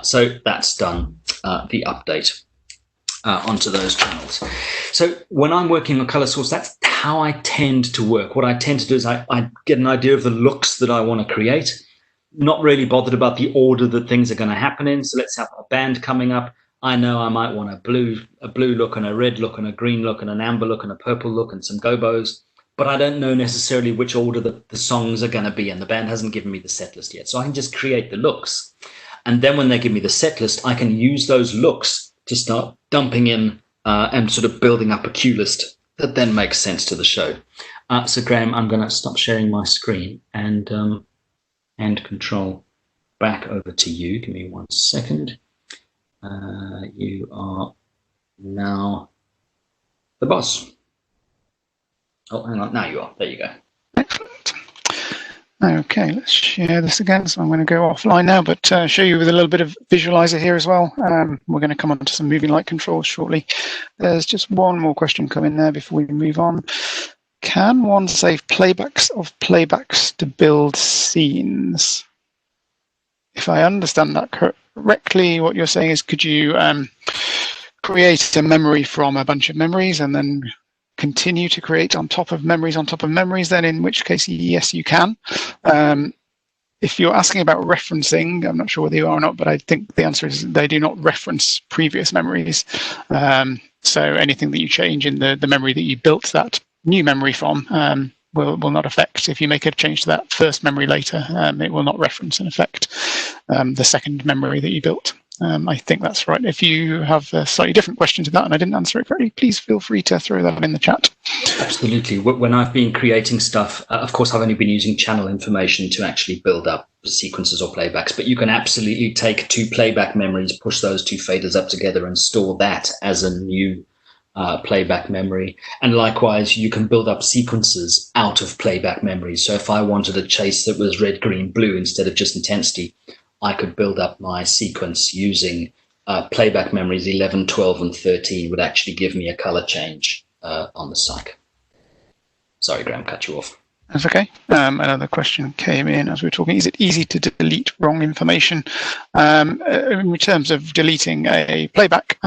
S1: So that's done the update onto those channels. So when I'm working on ColorSource, that's how I tend to work. What I tend to do is I get an idea of the looks that I want to create, not really bothered about the order that things are going to happen in. So let's have a band coming up. I know I might want a blue look and a red look and a green look and an amber look and a purple look and some gobos, but I don't know necessarily which order the songs are going to be, and the band hasn't given me the set list yet. So I can just create the looks. And then when they give me the set list, I can use those looks to start dumping in and sort of building up a cue list that then makes sense to the show. So Graham, I'm going to stop sharing my screen and control back over to you. Give me 1 second. You are now the boss. Oh, hang on. Now you are. There you go.
S2: Excellent. Okay, let's share this again. So I'm going to go offline now, but show you with a little bit of visualizer here as well. We're going to come on to some moving light controls shortly. There's just one more question coming there before we move on. Can one save playbacks of playbacks to build scenes? If I understand that correctly, what you're saying is, could you create a memory from a bunch of memories and then continue to create on top of memories, then in which case, yes, you can. If you're asking about referencing, I'm not sure whether you are or not, but I think the answer is they do not reference previous memories. So anything that you change in the memory that you built that new memory from will not affect. If you make a change to that first memory later, it will not reference and affect the second memory that you built. I think that's right. If you have a slightly different question to that and I didn't answer it correctly, please feel free to throw that in the chat.
S1: Absolutely. When I've been creating stuff, of course, I've only been using channel information to actually build up sequences or playbacks, but you can absolutely take two playback memories, push those two faders up together and store that as a new playback memory. And likewise, you can build up sequences out of playback memories. So if I wanted a chase that was red, green, blue instead of just intensity, I could build up my sequence using playback memories 11, 12, and 13 would actually give me a color change on the cyc. Sorry, Graham, cut you off.
S2: That's okay. Another question came in as we were talking. Is it easy to delete wrong information? In terms of deleting a playback,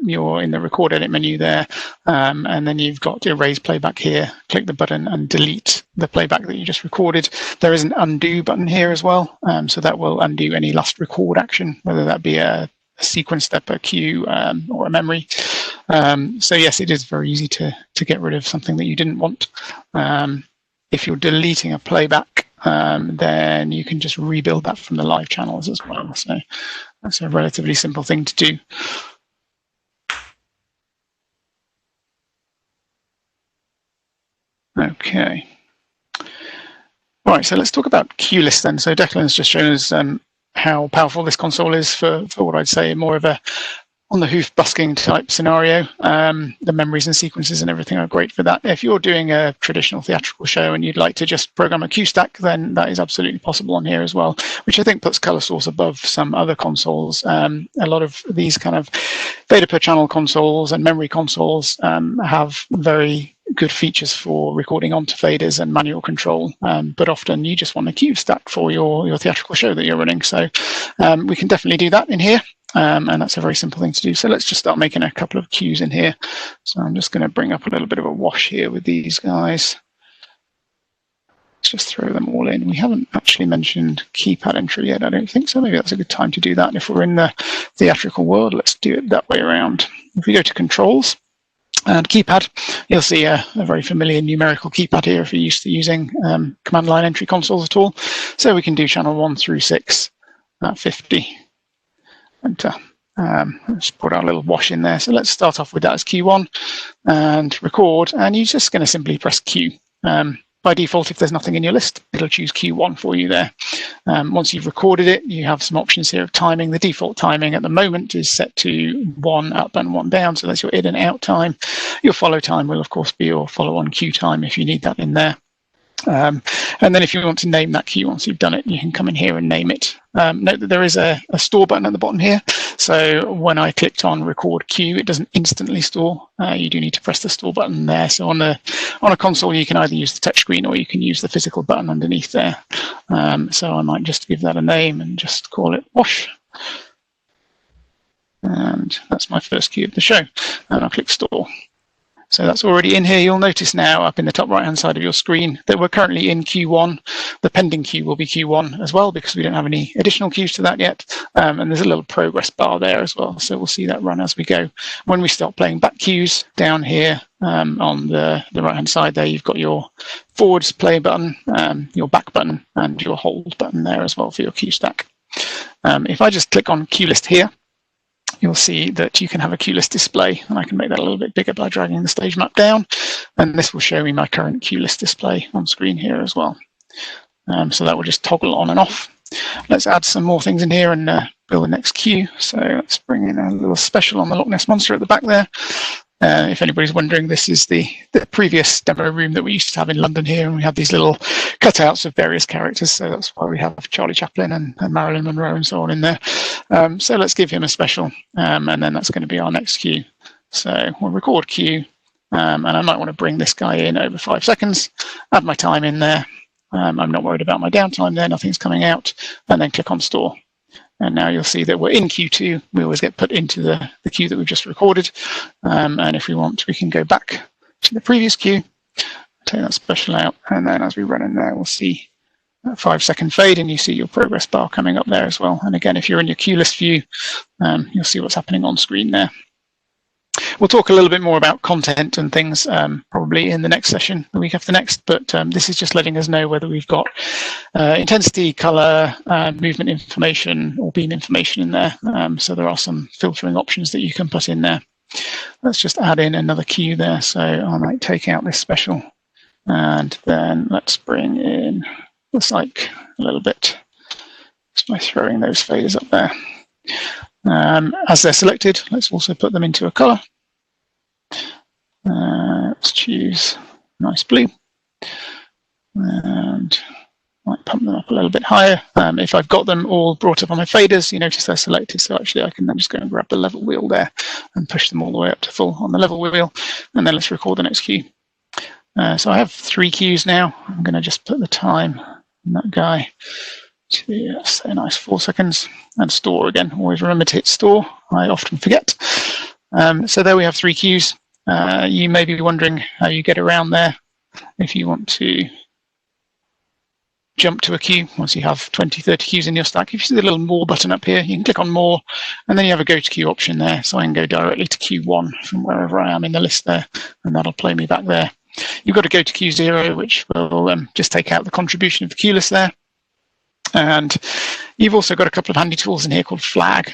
S2: you're in the record edit menu there, and then you've got to erase playback here. Click the button and delete the playback that you just recorded. There is an undo button here as well, so that will undo any last record action, whether that be a sequence step, a cue, or a memory. So yes, it is very easy to get rid of something that you didn't want. If you're deleting a playback, then you can just rebuild that from the live channels as well. So that's a relatively simple thing to do. Okay. All right, so let's talk about cue list then. So Declan's just shown us how powerful this console is for what I'd say more of a on the hoof busking type scenario. The memories and sequences and everything are great for that. If you're doing a traditional theatrical show and you'd like to just program a cue stack, then that is absolutely possible on here as well, which I think puts ColorSource above some other consoles. A lot of these kind of data per channel consoles and memory consoles have very good features for recording onto faders and manual control, but often you just want a cue stack for your theatrical show that you're running. So we can definitely do that in here. And that's a very simple thing to do. So let's just start making a couple of cues in here. So I'm just going to bring up a little bit of a wash here with these guys. Let's just throw them all in. We haven't actually mentioned keypad entry yet, I don't think, so maybe that's a good time to do that. And if we're in the theatrical world, let's do it that way around. If we go to controls and keypad, you'll see a very familiar numerical keypad here if you're used to using command line entry consoles at all. So we can do channel 1 through 6 at 50. Enter. Let's put our little wash in there. So let's start off with that as Q1 and record. And you're just going to simply press Q. By default, if there's nothing in your list, it'll choose Q1 for you there. Once you've recorded it, you have some options here of timing. The default timing at the moment is set to 1 up and 1 down. So that's your in and out time. Your follow time will, of course, be your follow on cue time if you need that in there. And then if you want to name that cue once you've done it, you can come in here and name it. Note that there is a store button at the bottom here. So when I clicked on record cue, it doesn't instantly store. You do need to press the store button there. So on a console, you can either use the touchscreen or you can use the physical button underneath there. So I might just give that a name and just call it wash. And that's my first cue of the show. And I'll click store. So that's already in here. You'll notice now up in the top right-hand side of your screen that we're currently in Q1. The pending queue will be Q1 as well because we don't have any additional queues to that yet. And there's a little progress bar there as well. So we'll see that run as we go. When we start playing back cues down here on the right-hand side there, you've got your forwards play button, your back button, and your hold button there as well for your cue stack. If I just click on cue list here, you'll see that you can have a cue list display, and I can make that a little bit bigger by dragging the stage map down, and this will show me my current cue list display on screen here as well. So that will just toggle on and off. Let's add some more things in here and build the next cue. So let's bring in a little special on the Loch Ness Monster at the back there. If anybody's wondering, this is the previous demo room that we used to have in London here, and we had these little cutouts of various characters. So that's why we have Charlie Chaplin and Marilyn Monroe and so on in there. So let's give him a special, and then that's going to be our next cue. So we'll record cue, and I might want to bring this guy in over 5 seconds, add my time in there. I'm not worried about my downtime there, nothing's coming out, and then click on store. And now you'll see that we're in Q2. We always get put into the queue that we've just recorded. And if we want, we can go back to the previous queue, take that special out. And then as we run in there, we'll see a 5-second fade, and you see your progress bar coming up there as well. And again, if you're in your cue list view, you'll see what's happening on screen there. We'll talk a little bit more about content and things probably in the next session, the week after next, but this is just letting us know whether we've got intensity, color, movement information, or beam information in there. So there are some filtering options that you can put in there. Let's just add in another cue there. So I might take out this special, and then let's bring in the psych a little bit just by throwing those faders up there. As they're selected, let's also put them into a color. Let's choose nice blue, and might pump them up a little bit higher. If I've got them all brought up on my faders, you notice they're selected, so actually I can then just go and grab the level wheel there and push them all the way up to full on the level wheel, and then let's record the next cue. So I have 3 cues now. I'm going to just put the time on that guy to say a nice 4 seconds, and store again. Always remember to hit store. I often forget. So there we have 3 cues. You may be wondering how you get around there. If you want to jump to a cue, once you have 20, 30 cues in your stack, if you see the little more button up here, you can click on more, and then you have a go to cue option there. So I can go directly to cue 1 from wherever I am in the list there, and that'll play me back there. You've got to go to cue 0, which will just take out the contribution of the cue list there. And you've also got a couple of handy tools in here called flag.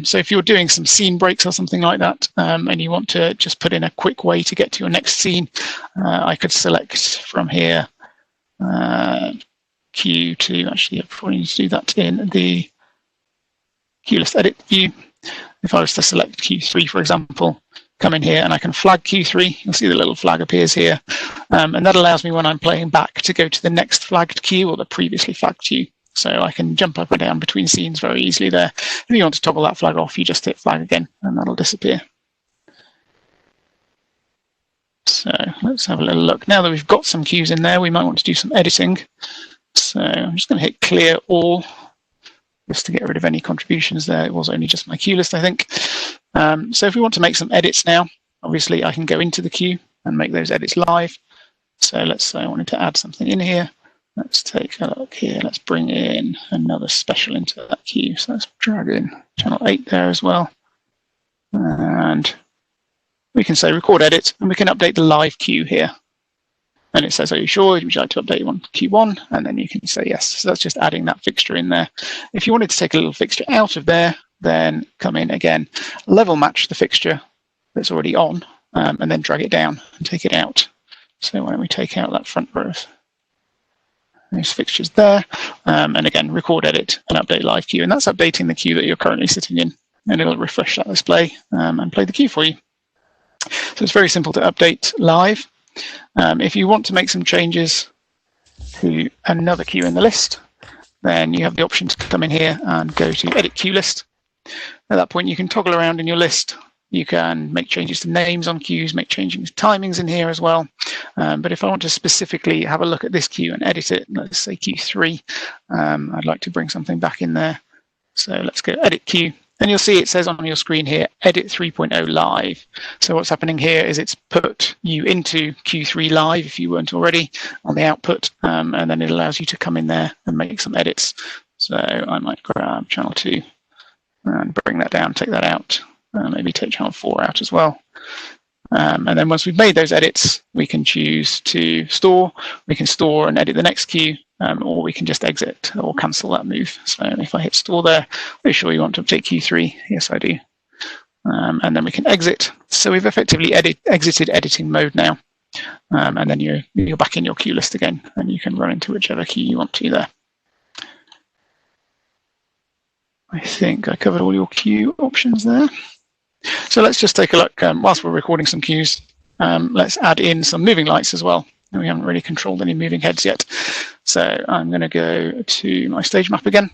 S2: So if you're doing some scene breaks or something like that, and you want to just put in a quick way to get to your next scene, I could select from here cue 2. Actually, I probably need to do that in the cue list edit view. If I was to select cue 3, for example, come in here and I can flag cue 3. You'll see the little flag appears here. And that allows me when I'm playing back to go to the next flagged cue or the previously flagged cue. So I can jump up and down between scenes very easily there. If you want to toggle that flag off, you just hit flag again and that'll disappear. So let's have a little look. Now that we've got some cues in there, we might want to do some editing. So I'm just going to hit clear all just to get rid of any contributions there. It was only just my cue list, I think. So if we want to make some edits now, obviously I can go into the cue and make those edits live. So let's say I wanted to add something in here. Let's take a look here. Let's bring in another special into that cue. So let's drag in channel 8 there as well. And we can say record edit, and we can update the live cue here. And it says, are you sure? Would you like to update on cue 1? And then you can say yes. So that's just adding that fixture in there. If you wanted to take a little fixture out of there, then come in again, level match the fixture that's already on, and then drag it down and take it out. So why don't we take out that front row? Those fixtures there, and again, record edit and update live cue, and that's updating the cue that you're currently sitting in, and it'll refresh that display and play the cue for you. So it's very simple to update live. If you want to make some changes to another cue in the list, then you have the option to come in here and go to edit cue list. At that point, you can toggle around in your list. You can make changes to names on cues, make changes to timings in here as well. But if I want to specifically have a look at this cue and edit it, let's say cue 3, I'd like to bring something back in there. So let's go edit cue. And you'll see it says on your screen here, edit 3.0 live. So what's happening here is it's put you into cue 3 live if you weren't already on the output. And then it allows you to come in there and make some edits. So I might grab channel 2 and bring that down, take that out. Maybe take channel 4 out as well. And then once we've made those edits, we can choose to store. We can store and edit the next cue, or we can just exit or cancel that move. So if I hit store there, are you sure you want to update cue 3? Yes, I do. And then we can exit. So we've effectively exited editing mode now. And then you're back in your cue list again, and you can run into whichever cue you want to there. I think I covered all your cue options there. So let's just take a look, whilst we're recording some cues, let's add in some moving lights as well. And we haven't really controlled any moving heads yet. So I'm going to go to my stage map again.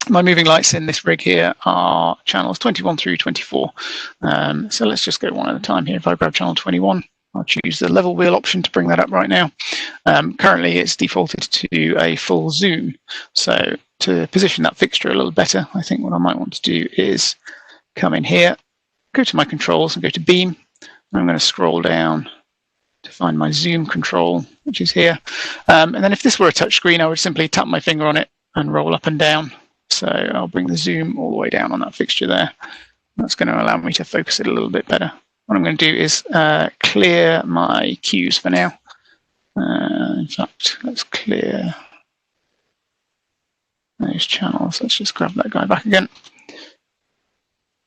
S2: My moving lights in this rig here are channels 21 through 24. So let's just go one at a time here. If I grab channel 21, I'll choose the level wheel option to bring that up right now. Currently it's defaulted to a full zoom. So to position that fixture a little better, I think what I might want to do is come in here, go to my controls and go to beam. I'm going to scroll down to find my zoom control, which is here. And then if this were a touch screen, I would simply tap my finger on it and roll up and down. So I'll bring the zoom all the way down on that fixture there. That's going to allow me to focus it a little bit better. what I'm going to do is clear my cues for now. In fact, let's clear those channels. Let's just grab that guy back again,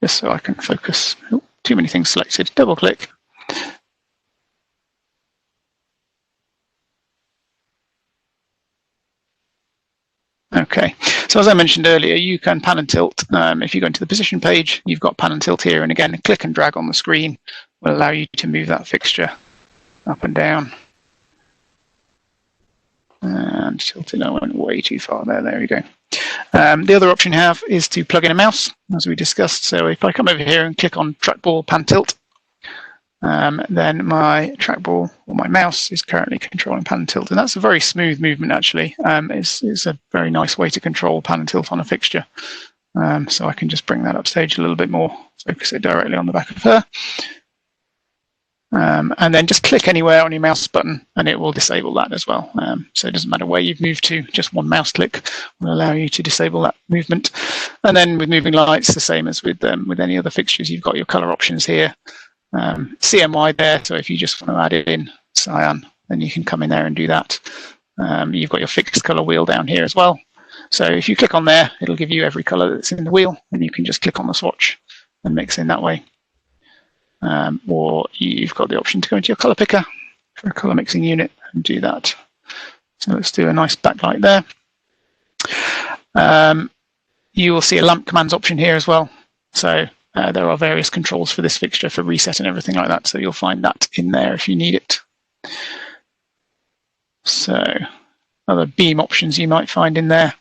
S2: just so I can focus. Oh, too many things selected. Double click. Okay, so as I mentioned earlier, you can pan and tilt. If you go into the position page, you've got pan and tilt here, and again, click and drag on the screen will allow you to move that fixture up and down. And tilted, I went way too far there. There we go. The other option you have is to plug in a mouse, as we discussed. So if I come over here and click on trackball pan tilt, then my trackball or my mouse is currently controlling pan and tilt, and that's a very smooth movement. Actually, it's a very nice way to control pan and tilt on a fixture. So I can just bring that upstage a little bit more, focus it directly on the back of her, and then just click anywhere on your mouse button, and it will disable that as well. So it doesn't matter where you've moved to; just one mouse click will allow you to disable that movement. And then with moving lights, the same as with any other fixtures, you've got your color options here. CMY there, so if you just want to add it in cyan, then you can come in there and do that. You've got your fixed color wheel down here as well. So if you click on there, it'll give you every color that's in the wheel, and you can just click on the swatch and mix in that way. Or you've got the option to go into your color picker for a color mixing unit and do that. So let's do a nice backlight there. You will see a lamp commands option here as well. So there are various controls for this fixture for reset and everything like that. So you'll find that in there if you need it. So other beam options you might find in there.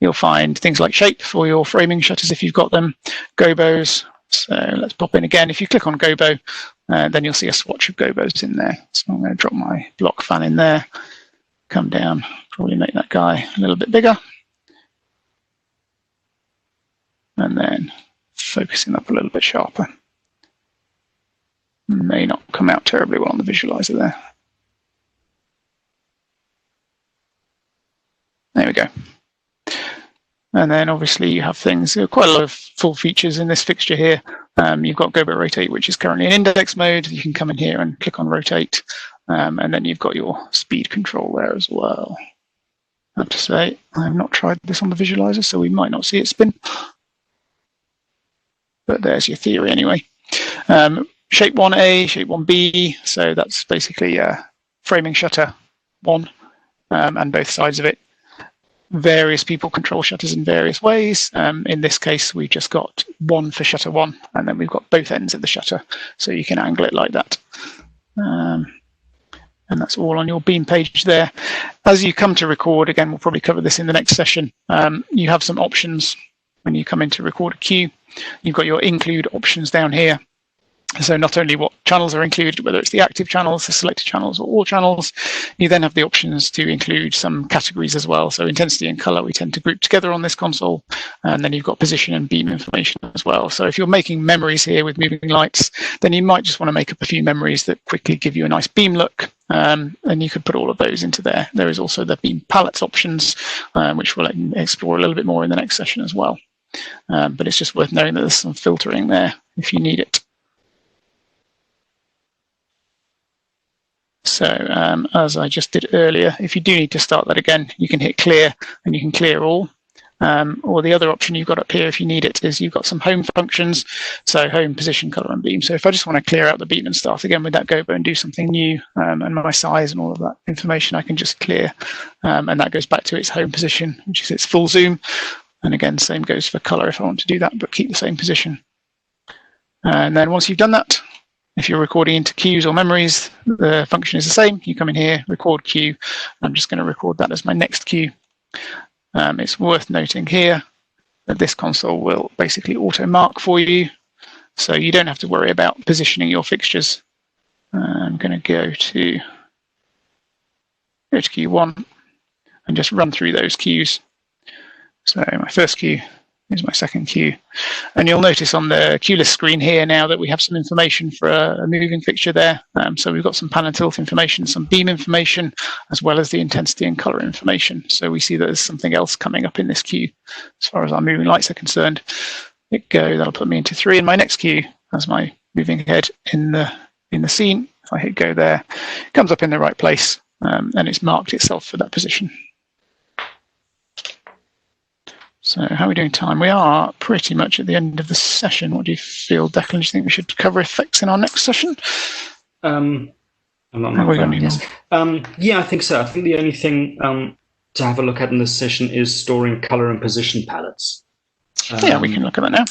S2: You'll find things like shape for your framing shutters if you've got them, gobos. So let's pop in again. If you click on gobo, then you'll see a swatch of gobos in there. So I'm going to drop my block fan in there, come down, probably make that guy a little bit bigger. And then focusing up a little bit sharper. May not come out terribly well on the visualizer there. There we go. And then obviously you have things, quite a lot of full features in this fixture here. You've got gobo rotate, which is currently in index mode. You can come in here and click on rotate. And then you've got your speed control there as well. I have to say, I have not tried this on the visualizer, so we might not see it spin. But there's your theory anyway. Shape 1A, shape 1B. So that's basically framing shutter 1 and both sides of it. Various people control shutters in various ways. In this case, we've just got 1 for shutter 1, and then we've got both ends of the shutter. So you can angle it like that. And that's all on your beam page there. As you come to record, again, we'll probably cover this in the next session, you have some options when you come in to record a cue. You've got your include options down here. So not only what channels are included, whether it's the active channels, the selected channels, or all channels, you then have the options to include some categories as well. So intensity and color we tend to group together on this console. And then you've got position and beam information as well. So if you're making memories here with moving lights, then you might just want to make up a few memories that quickly give you a nice beam look. And you could put all of those into there. There is also the beam palettes options, which we'll explore a little bit more in the next session as well. But it's just worth knowing that there's some filtering there if you need it. So as I just did earlier, if you do need to start that again, you can hit clear and you can clear all. Or the other option you've got up here if you need it is you've got some home functions. So home, position, color, and beam. So if I just want to clear out the beam and start again with that gobo and do something new and my size and all of that information, I can just clear. And that goes back to its home position, which is its full zoom. And again, same goes for color if I want to do that, but keep the same position. And then once you've done that, if you're recording into cues or memories, the function is the same. You come in here, record cue. I'm just going to record that as my next cue. It's worth noting here that this console will basically auto mark for you. So you don't have to worry about positioning your fixtures. I'm going to go to cue 1 and just run through those cues. So my first cue is my second cue. And you'll notice on the cue list screen here now that we have some information for a moving fixture there. So we've got some pan and tilt information, some beam information, as well as the intensity and color information. So we see that there's something else coming up in this cue as far as our moving lights are concerned. Hit go, that'll put me into 3 in my next cue as my moving ahead in the scene. If I hit go there, it comes up in the right place, and it's marked itself for that position. So how are we doing time? We are pretty much at the end of the session. What do you feel, Declan? Do you think we should cover effects in our next session?
S1: I'm not yes. Yeah, I think so. I think the only thing to have a look at in this session is storing color and position palettes.
S2: Yeah, we can look at that now.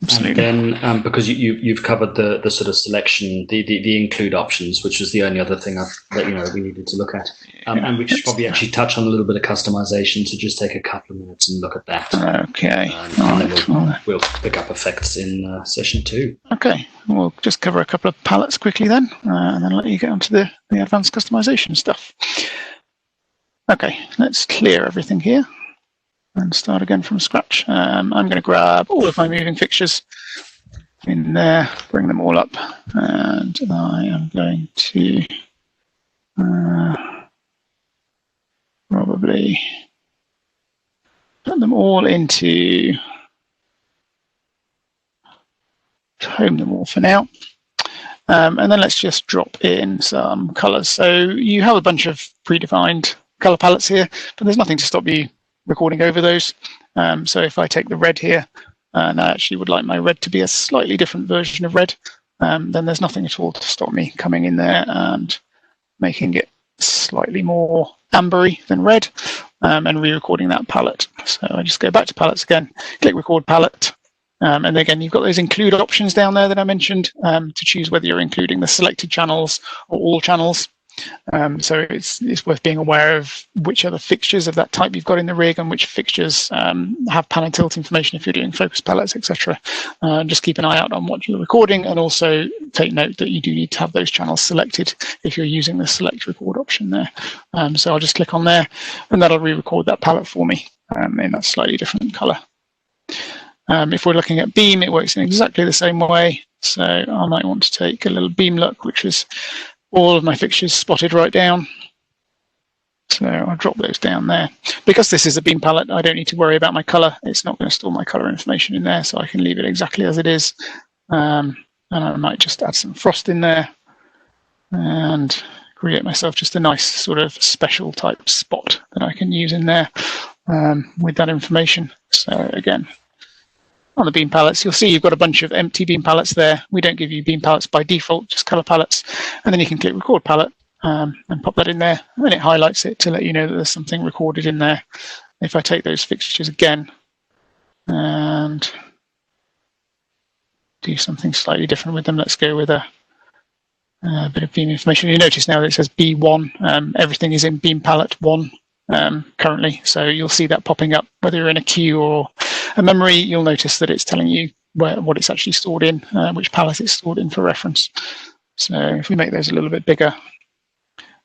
S2: Absolutely.
S1: And then because you've covered the sort of selection, the include options, which was the only other thing that we needed to look at, and we should probably actually touch on a little bit of customization. So just take a couple of minutes and look at that.
S2: Okay.
S1: And then we'll pick up effects in session 2.
S2: Okay, we'll just cover a couple of palettes quickly then, and then let you get onto the advanced customization stuff. Okay, let's clear everything here and start again from scratch. I'm going to grab all of my moving fixtures in there, bring them all up, and I am going to probably put them all into, home them all for now. And then let's just drop in some colors. So you have a bunch of predefined color palettes here, but there's nothing to stop you recording over those. So if I take the red here, and I actually would like my red to be a slightly different version of red, then there's nothing at all to stop me coming in there and making it slightly more ambery than red, and re-recording that palette. So I just go back to palettes again, click record palette, and again you've got those include options down there that I mentioned, to choose whether you're including the selected channels or all channels. So it's worth being aware of which other fixtures of that type you've got in the rig and which fixtures have pan and tilt information if you're doing focus palettes, etc. Just keep an eye out on what you're recording, and also take note that you do need to have those channels selected if you're using the select record option there. So I'll just click on there, and that'll re-record that palette for me in that slightly different color. If we're looking at beam, it works in exactly the same way. So I might want to take a little beam look, which is all of my fixtures spotted right down. So I'll drop those down there. Because this is a beam palette, I don't need to worry about my color. It's not going to store my color information in there, so I can leave it exactly as it is. And I might just add some frost in there and create myself just a nice sort of special type spot that I can use in there with that information. So again, on the beam palettes, you'll see you've got a bunch of empty beam palettes there. We don't give you beam palettes by default, just color palettes. And then you can click record palette and pop that in there. And then it highlights it to let you know that there's something recorded in there. If I take those fixtures again and do something slightly different with them, let's go with a bit of beam information. You notice now that it says B1. Everything is in beam palette 1 currently. So you'll see that popping up, whether you're in a queue or a memory. You'll notice that it's telling you what it's actually stored in, which palette it's stored in for reference. So if we make those a little bit bigger,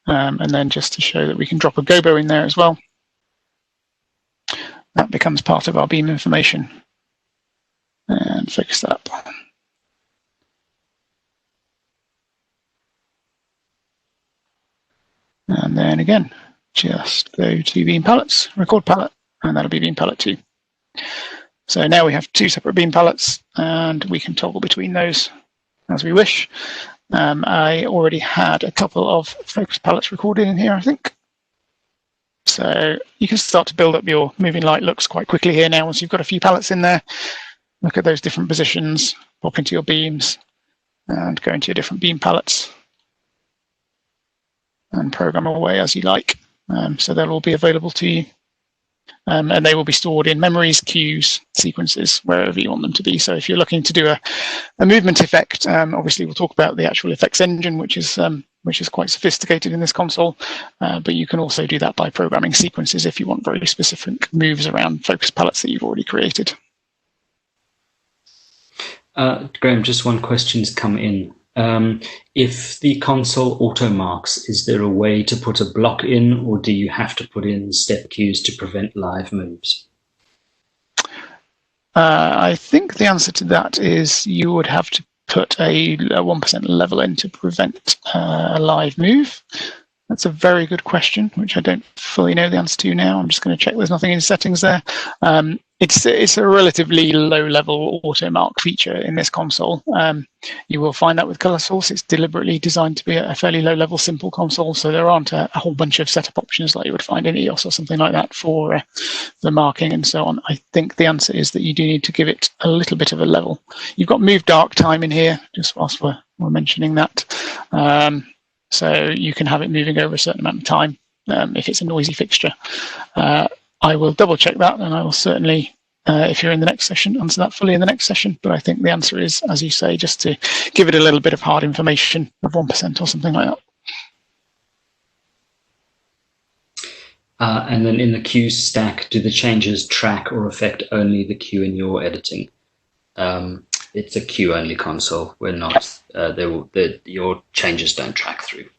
S2: and then just to show that we can drop a gobo in there as well, that becomes part of our beam information. And fix that up. And then again, just go to beam palettes, record palette, and that'll be beam palette 2. So now we have 2 separate beam palettes, and we can toggle between those as we wish. I already had a couple of focus palettes recorded in here, I think. So you can start to build up your moving light looks quite quickly here now once you've got a few palettes in there. Look at those different positions, pop into your beams, and go into your different beam palettes and program away as you like. So they'll all be available to you. And they will be stored in memories, queues, sequences, wherever you want them to be. So if you're looking to do a movement effect, obviously we'll talk about the actual effects engine, which is quite sophisticated in this console. But you can also do that by programming sequences if you want very specific moves around focus palettes that you've already created.
S1: Graham, just one question's come in. If the console auto marks, is there a way to put a block in, or do you have to put in step cues to prevent live moves?
S2: I think the answer to that is you would have to put a 1% level in to prevent a live move. That's a very good question, which I don't fully know the answer to now. I'm just going to check there's nothing in settings there. It's a relatively low-level auto-mark feature in this console. You will find that with ColorSource, it's deliberately designed to be a fairly low-level, simple console, so there aren't a whole bunch of setup options like you would find in EOS or something like that for the marking and so on. I think the answer is that you do need to give it a little bit of a level. You've got move dark time in here, just whilst we're mentioning that. So you can have it moving over a certain amount of time if it's a noisy fixture. I will double check that, and I will certainly, if you're in the next session, answer that fully in the next session. But I think the answer is, as you say, just to give it a little bit of hard information of 1% or something like that.
S1: And then in the queue stack, do the changes track or affect only the queue in your editing? It's a queue only console. We're not, your changes don't track through.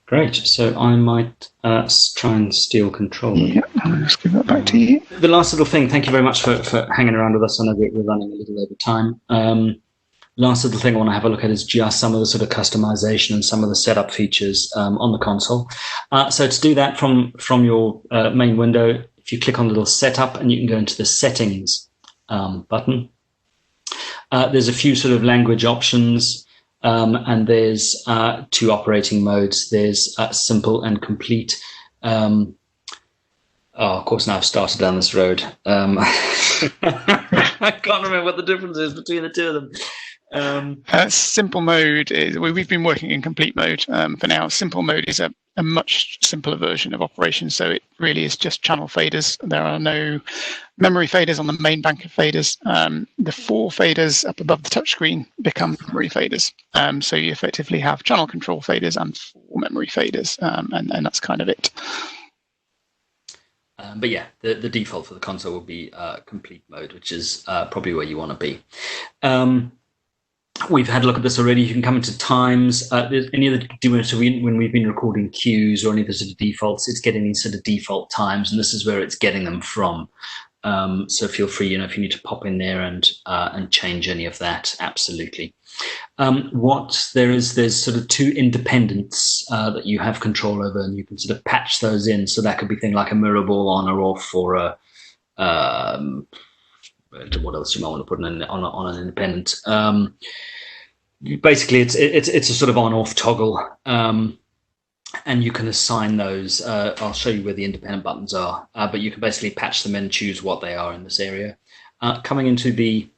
S1: Great. So I might try and steal control.
S2: Yeah, I'll just give that back to you.
S1: The last little thing, thank you very much for hanging around with us. I know that we're running a little over time. Last little thing I want to have a look at is just some of the sort of customization and some of the setup features on the console. So to do that from your main window, if you click on the little setup, and you can go into the settings button, there's a few sort of language options. And there's two operating modes. There's simple and complete. Of course, now I've started down this road. I can't remember what the difference is between the two of them.
S2: Simple mode is, we've been working in complete mode for now. Simple mode is a much simpler version of operations, so it really is just channel faders. There are no memory faders on the main bank of faders. The 4 faders up above the touchscreen become memory faders. So you effectively have channel control faders and 4 memory faders, and that's kind of it.
S1: But yeah, the default for the console will be complete mode, which is probably where you want to be. We've had a look at this already. You can come into times. Any of the, so when we've been recording cues or any of the sort of defaults, it's getting these sort of default times, and this is where it's getting them from. So feel free, if you need to pop in there and change any of that, absolutely. There's sort of 2 independents that you have control over, and you can sort of patch those in. So that could be things like a mirror ball on or off, or a what else you might want to put on an independent. Basically, it's a sort of on-off toggle, and you can assign those. I'll show you where the independent buttons are, but you can basically patch them in and choose what they are in this area. Coming into the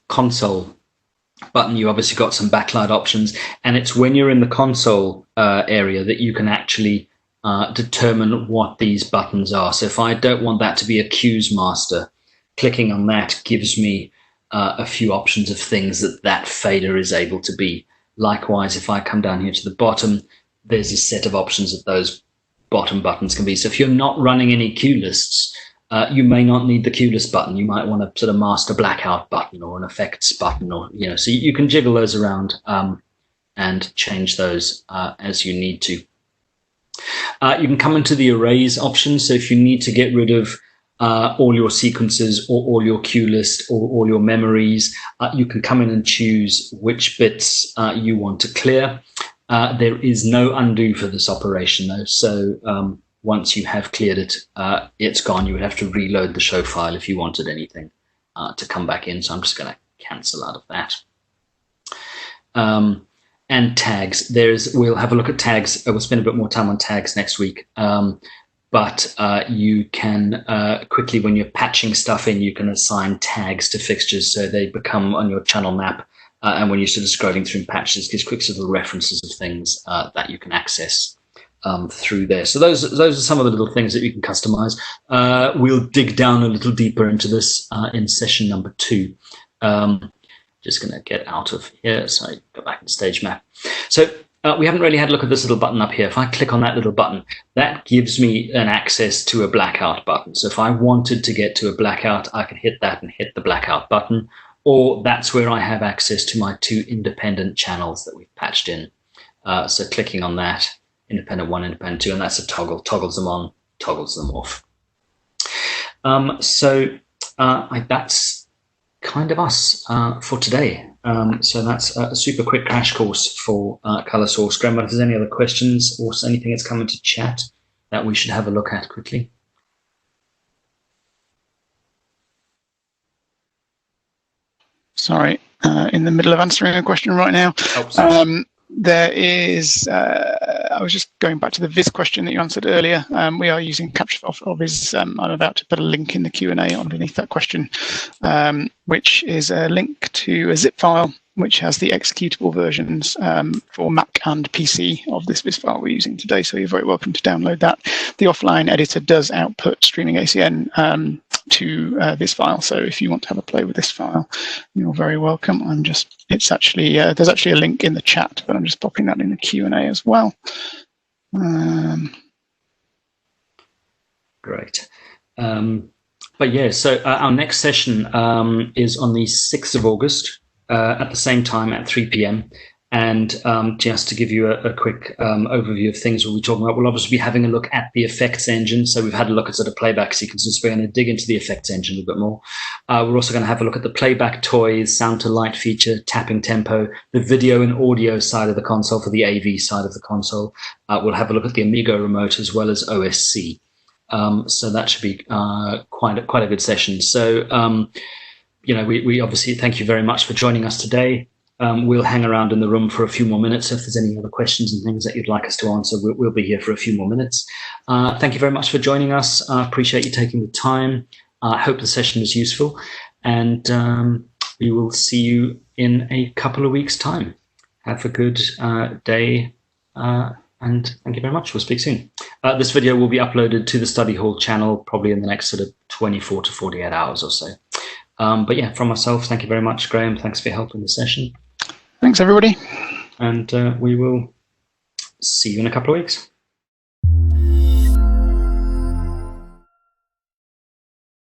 S1: console button, you obviously got some backlight options, and it's when you're in the console area that you can actually determine what these buttons are. So if I don't want that to be a cues master, clicking on that gives me a few options of things that fader is able to be. Likewise, if I come down here to the bottom, there's a set of options that those bottom buttons can be. So if you're not running any cue lists, you may not need the cue list button. You might want a sort of master blackout button or an effects button, or so you can jiggle those around and change those as you need to. You can come into the erase option. So if you need to get rid of all your sequences or all your cue list or all your memories, you can come in and choose which bits you want to clear. There is no undo for this operation though. So once you have cleared it, it's gone. You would have to reload the show file if you wanted anything to come back in. So I'm just going to cancel out of that. And tags. We'll have a look at tags. We'll spend a bit more time on tags next week. But you can quickly, when you're patching stuff in, you can assign tags to fixtures, so they become on your channel map. And when you're sort of scrolling through patches, gives quick sort of references of things that you can access through there. So those are some of the little things that you can customize. We'll dig down a little deeper into this in session number 2. Just going to get out of here. So I go back to stage map. So we haven't really had a look at this little button up here. If I click on that little button, that gives me an access to a blackout button. So if I wanted to get to a blackout, I can hit that and hit the blackout button, or that's where I have access to my 2 independent channels that we've patched in. So clicking on that, independent 1, independent 2, and that's a toggle, toggles them on, toggles them off. That's kind of us for today. So that's a super quick crash course for ColorSource. Graham, if there's any other questions or anything that's come into chat that we should have a look at quickly.
S2: Sorry, in the middle of answering a question right now.
S1: Oh,
S2: there is, I was just going back to the Viz question that you answered earlier. We are using Capture for Viz. I'm about to put a link in the Q&A underneath that question, which is a link to a zip file which has the executable versions for Mac and PC of this Viz file we're using today. So you're very welcome to download that. The offline editor does output streaming ACN to this file. So if you want to have a play with this file, you're very welcome. It's actually, there's actually a link in the chat, but I'm just popping that in the Q&A as well.
S1: Great. But yeah, so our next session is on the 6th of August at the same time at 3 p.m. And just to give you a quick overview of things we'll be talking about, we'll obviously be having a look at the effects engine. So we've had a look at sort of playback sequences. We're going to dig into the effects engine a little bit more. We're also going to have a look at the playback toys, sound to light feature, tapping tempo, the video and audio side of the console for the AV side of the console. We'll have a look at the Amigo remote as well as OSC. So that should be quite a good session. So, we obviously thank you very much for joining us today. We'll hang around in the room for a few more minutes. If there's any other questions and things that you'd like us to answer, we'll be here for a few more minutes. Thank you very much for joining us. I appreciate you taking the time. I hope the session was useful. And we will see you in a couple of weeks' time. Have a good day. And thank you very much. We'll speak soon. This video will be uploaded to the Study Hall channel probably in the next sort of 24 to 48 hours or so. But yeah, from myself, thank you very much, Graham. Thanks for your help in the session.
S2: Thanks, everybody.
S1: And we will see you in a couple of weeks.